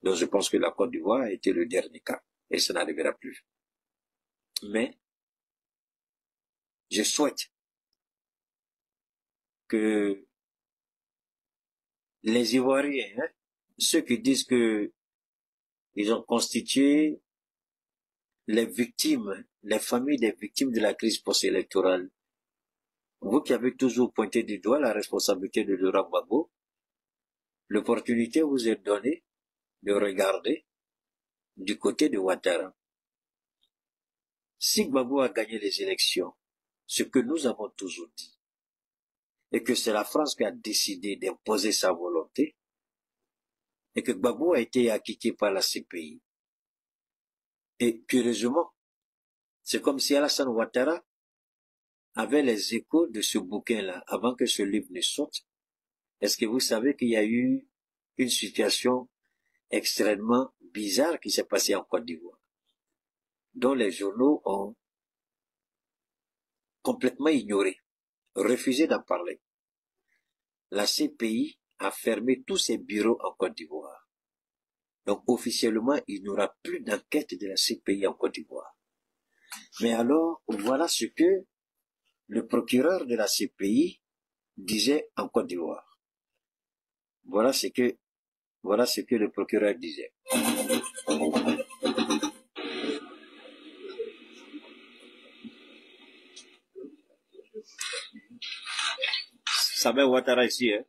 Donc je pense que la Côte d'Ivoire a été le dernier cas et ça n'arrivera plus. Mais je souhaite que les Ivoiriens, ceux qui disent que ils ont constitué les victimes, les familles des victimes de la crise post-électorale, vous qui avez toujours pointé du doigt la responsabilité de Laurent Gbagbo, l'opportunité vous est donnée de regarder du côté de Ouattara. Si Gbagbo a gagné les élections, ce que nous avons toujours dit, et que c'est la France qui a décidé d'imposer sa volonté, et que Gbagbo a été acquitté par la CPI. Et curieusement, c'est comme si Alassane Ouattara avait les échos de ce bouquin-là avant que ce livre ne sorte. Est-ce que vous savez qu'il y a eu une situation extrêmement bizarre qui s'est passée en Côte d'Ivoire, dont les journaux ont complètement ignoré, refusé d'en parler. La CPI a fermé tous ses bureaux en Côte d'Ivoire. Donc officiellement, il n'y aura plus d'enquête de la CPI en Côte d'Ivoire. Mais alors, voilà ce que le procureur de la CPI disait en Côte d'Ivoire. Voilà ce que le procureur disait. Samuel Ouattara ici, hein?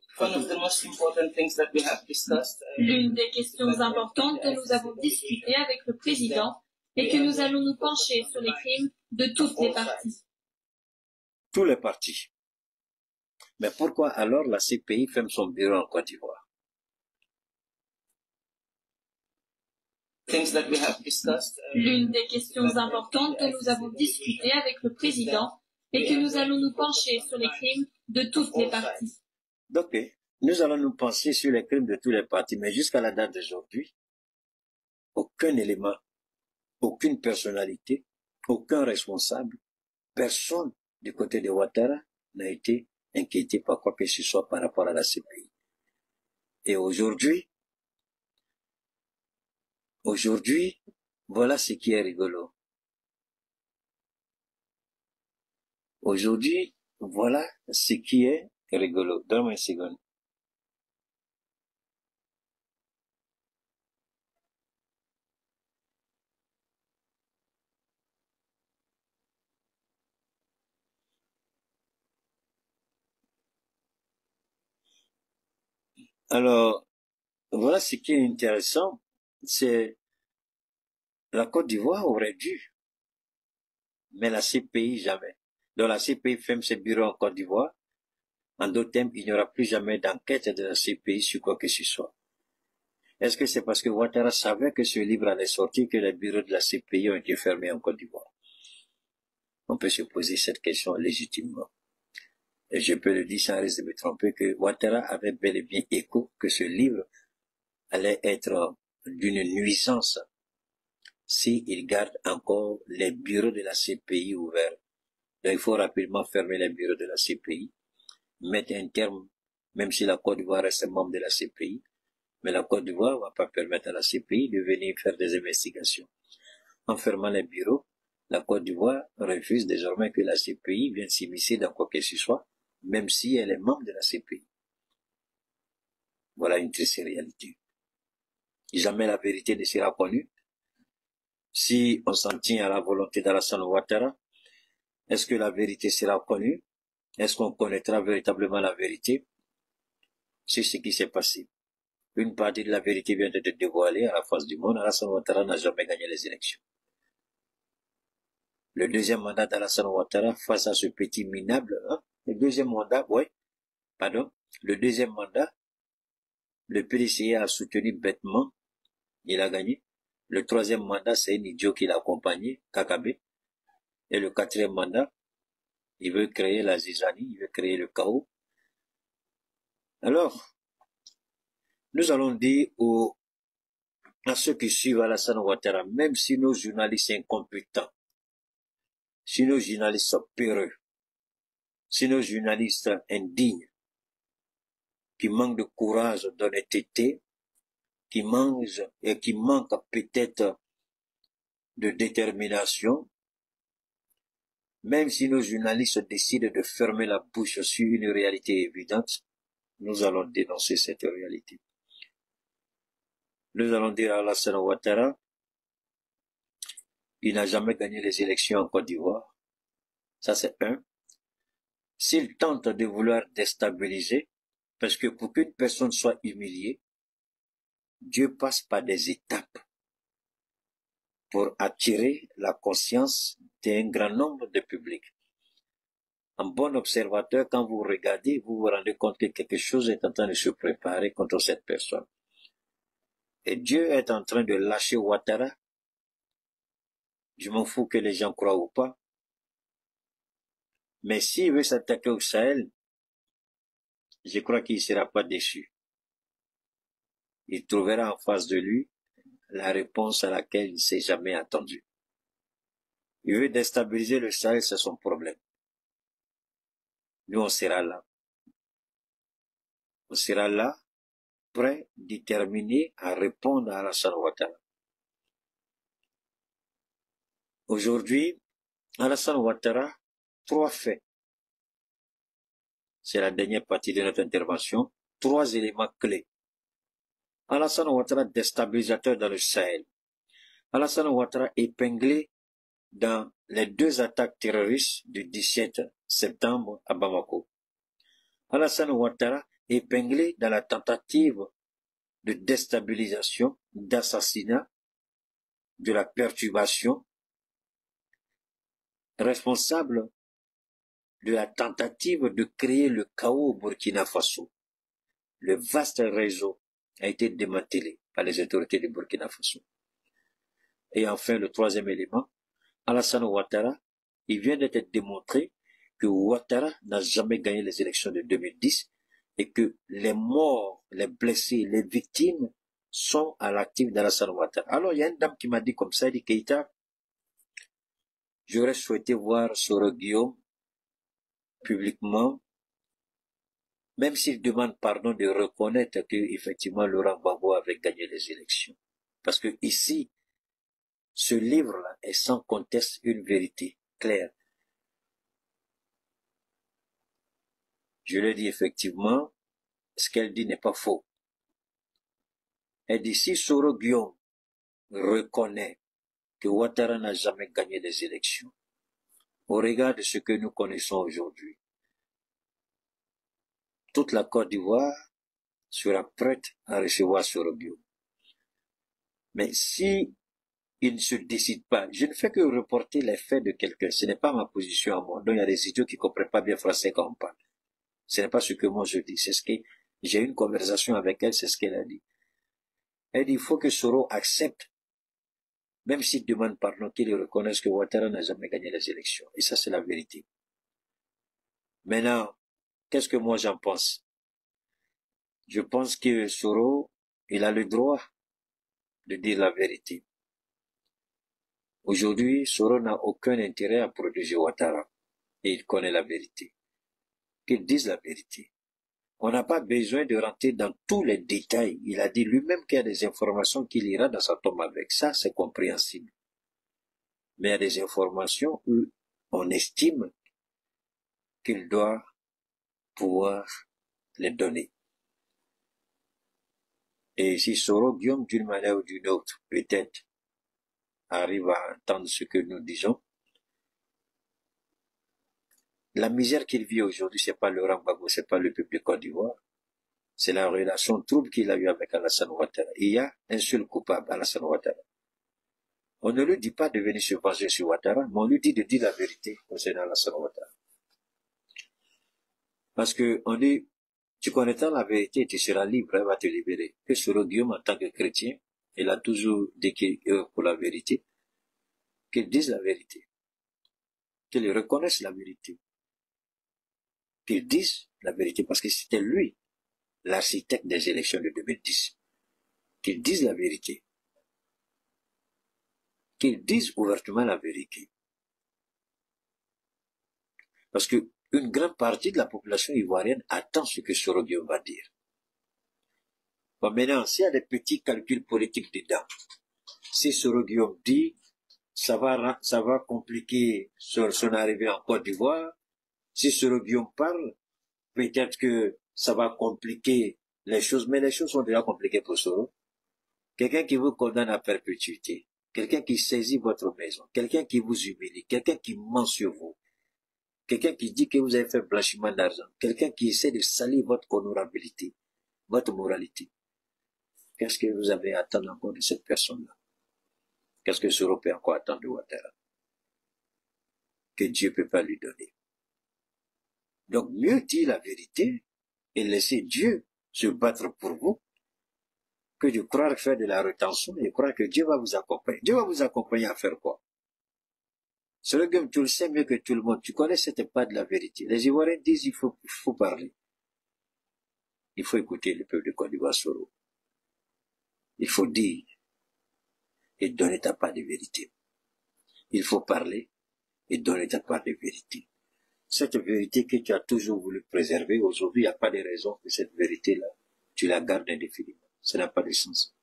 L'une des questions importantes que nous avons discutées avec le président est que nous allons nous pencher sur les crimes de toutes les parties. Tous les partis. Mais pourquoi alors la CPI ferme son bureau en Côte d'Ivoire? L'une des questions importantes que nous avons discutées avec le président est que nous allons nous pencher sur les crimes de toutes les parties. Donc, nous allons nous pencher sur les crimes de tous les partis, mais jusqu'à la date d'aujourd'hui, aucun élément, aucune personnalité, aucun responsable, personne du côté de Ouattara n'a été inquiété par quoi que ce soit par rapport à la CPI. Et aujourd'hui, voilà ce qui est rigolo. Aujourd'hui, voilà ce qui est rigolo. Donne-moi une seconde. Alors, voilà ce qui est intéressant, c'est la Côte d'Ivoire aurait dû, mais la CPI jamais. Donc la CPI ferme ses bureaux en Côte d'Ivoire. En d'autres termes, il n'y aura plus jamais d'enquête de la CPI sur quoi que ce soit. Est-ce que c'est parce que Ouattara savait que ce livre allait sortir que les bureaux de la CPI ont été fermés en Côte d'Ivoire? On peut se poser cette question légitimement. Et je peux le dire sans risque de me tromper que Ouattara avait bel et bien écho que ce livre allait être d'une nuisance s'il garde encore les bureaux de la CPI ouverts. Donc il faut rapidement fermer les bureaux de la CPI, mettre un terme, même si la Côte d'Ivoire reste membre de la CPI, mais la Côte d'Ivoire ne va pas permettre à la CPI de venir faire des investigations. En fermant les bureaux, la Côte d'Ivoire refuse désormais que la CPI vienne s'immiscer dans quoi que ce soit, même si elle est membre de la CPI. Voilà une triste réalité. Jamais la vérité ne sera connue. Si on s'en tient à la volonté d'Alassane Ouattara, est-ce que la vérité sera connue? Est-ce qu'on connaîtra véritablement la vérité? C'est ce qui s'est passé. Une partie de la vérité vient d'être dévoilée à la face du monde. Alassane Ouattara n'a jamais gagné les élections. Le deuxième mandat d'Alassane Ouattara face à ce petit minable, le deuxième mandat, le PDCA a soutenu bêtement, il a gagné. Le troisième mandat, c'est un idiot qui l'a accompagné, Kakabe. Et le quatrième mandat, il veut créer la zizanie, il veut créer le chaos. Alors, nous allons dire à ceux qui suivent Alassane Ouattara, même si nos journalistes sont incompétents, si nos journalistes sont peureux, si nos journalistes indignes, qui manquent de courage, d'honnêteté, qui manquent peut-être de détermination, même si nos journalistes décident de fermer la bouche sur une réalité évidente, nous allons dénoncer cette réalité. Nous allons dire à Alassane Ouattara, il n'a jamais gagné les élections en Côte d'Ivoire. Ça c'est un. S'il tente de vouloir déstabiliser, parce que pour qu'une personne soit humiliée, Dieu passe par des étapes pour attirer la conscience d'un grand nombre de publics. En bon observateur, quand vous regardez, vous vous rendez compte que quelque chose est en train de se préparer contre cette personne. Et Dieu est en train de lâcher Ouattara. Je m'en fous que les gens croient ou pas. Mais s'il veut s'attaquer au Sahel, je crois qu'il ne sera pas déçu. Il trouvera en face de lui la réponse à laquelle il ne s'est jamais attendu. Il veut déstabiliser le Sahel, c'est son problème. Nous, on sera là. On sera là, prêt, déterminé à répondre à Alassane Ouattara. Aujourd'hui, Alassane Ouattara, 3 faits. C'est la dernière partie de notre intervention. 3 éléments clés. Alassane Ouattara, déstabilisateur dans le Sahel. Alassane Ouattara, épinglé dans les 2 attaques terroristes du 17 septembre à Bamako. Alassane Ouattara, épinglé dans la tentative de déstabilisation, d'assassinat, de la perturbation, responsable de la tentative de créer le chaos au Burkina Faso. Le vaste réseau a été démantelé par les autorités du Burkina Faso. Et enfin, le 3e élément, Alassane Ouattara, il vient d'être démontré que Ouattara n'a jamais gagné les élections de 2010 et que les morts, les blessés, les victimes sont à l'actif d'Alassane Ouattara. Alors, il y a une dame qui m'a dit comme ça, elle dit, Keïta, j'aurais souhaité voir Soro Guillaume publiquement, même s'il demande pardon, de reconnaître que effectivement Laurent Gbagbo avait gagné les élections. Parce que ici, ce livre-là est sans conteste une vérité claire. Je le dis effectivement, ce qu'elle dit n'est pas faux. Elle dit, si Soro Guillaume reconnaît que Ouattara n'a jamais gagné les élections, au regard de ce que nous connaissons aujourd'hui, toute la Côte d'Ivoire sera prête à recevoir Soro Guillaume. Mais si il ne se décide pas, je ne fais que reporter les faits de quelqu'un, ce n'est pas ma position à moi. Donc il y a des idiots qui ne comprennent pas bien français quand on parle. Ce n'est pas ce que moi je dis, c'est ce que j'ai eu une conversation avec elle, c'est ce qu'elle a dit. Elle dit, il faut que Soro accepte, même s'il demande pardon, qu'il reconnaisse que Ouattara n'a jamais gagné les élections. Et ça, c'est la vérité. Maintenant, qu'est-ce que moi j'en pense? Je pense que Soro, il a le droit de dire la vérité. Aujourd'hui, Soro n'a aucun intérêt à protéger Ouattara. Et il connaît la vérité. Qu'il dise la vérité. On n'a pas besoin de rentrer dans tous les détails. Il a dit lui-même qu'il y a des informations qu'il ira dans sa tombe avec. Ça, c'est compréhensible. Mais il y a des informations où on estime qu'il doit pouvoir les donner. Et si Soro Guillaume, d'une manière ou d'une autre, peut-être, arrive à entendre ce que nous disons, la misère qu'il vit aujourd'hui, c'est pas Laurent Gbagbo, c'est pas le peuple de Côte d'Ivoire. C'est la relation trouble qu'il a eue avec Alassane Ouattara. Il y a un seul coupable, Alassane Ouattara. On ne lui dit pas de venir se venger sur Ouattara, mais on lui dit de dire la vérité concernant Alassane Ouattara. Parce que on dit, tu connaîtras la vérité, tu seras libre, elle va te libérer. Que Soro Guillaume, en tant que chrétien, il a toujours dit qu'il œuvre pour la vérité. Qu'il dise la vérité. Qu'il reconnaisse la vérité. Qu'il dise la vérité, parce que c'était lui, l'architecte des élections de 2010. Qu'il dise la vérité. Qu'il dise ouvertement la vérité. Parce que une grande partie de la population ivoirienne attend ce que Soro Guillaume va dire. Bon, maintenant, s'il y a des petits calculs politiques dedans, si Soro Guillaume dit, ça va compliquer son arrivée en Côte d'Ivoire. Si Soro Guillaume parle, peut-être que ça va compliquer les choses, mais les choses sont déjà compliquées pour Soro. Quelqu'un qui vous condamne à perpétuité, quelqu'un qui saisit votre maison, quelqu'un qui vous humilie, quelqu'un qui ment sur vous, quelqu'un qui dit que vous avez fait blanchiment d'argent, quelqu'un qui essaie de salir votre honorabilité, votre moralité. Qu'est-ce que vous avez à attendre encore de cette personne-là? Qu'est-ce que Soro peut encore attendre de Ouattara? Que Dieu ne peut pas lui donner. Donc, mieux dire la vérité et laisser Dieu se battre pour vous que de croire faire de la rétention et croire que Dieu va vous accompagner. Dieu va vous accompagner à faire quoi? Soro Guillaume, tu le sais mieux que tout le monde. Tu connais cette pas de la vérité. Les Ivoiriens disent il faut parler. Il faut écouter le peuple de Côte d'Ivoire, Soro. Il faut dire et donner ta part de vérité. Il faut parler et donner ta part de vérité. Cette vérité que tu as toujours voulu préserver, aujourd'hui, il n'y a pas de raison que cette vérité-là, tu la gardes indéfiniment. Ça n'a pas de sens.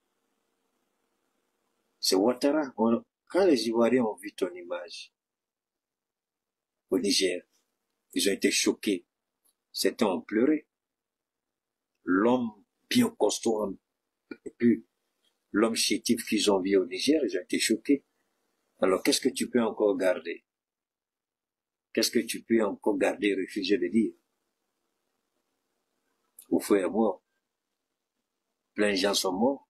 C'est Ouattara. Quand les Ivoiriens ont vu ton image, au Niger. Ils ont été choqués. Certains ont pleuré. L'homme bien costaud, et puis l'homme chétif qu'ils ont vu au Niger, ils ont été choqués. Alors, qu'est-ce que tu peux encore garder? Qu'est-ce que tu peux encore garder et refuser de dire? Au feu est mort. Plein de gens sont morts.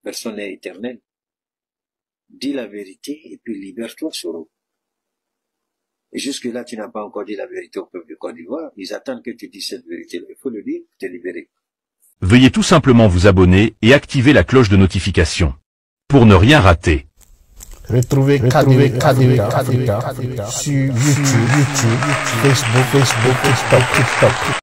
Personne n'est éternel. Dis la vérité et puis libère-toi, Soro. Et jusque-là, tu n'as pas encore dit la vérité au peuple de Côte d'Ivoire. Ils attendent que tu dises cette vérité. Il faut le dire, te libérer. Veuillez tout simplement vous abonner et activer la cloche de notification pour ne rien rater. Retrouvez KDV Africa sur YouTube, Facebook, TikTok.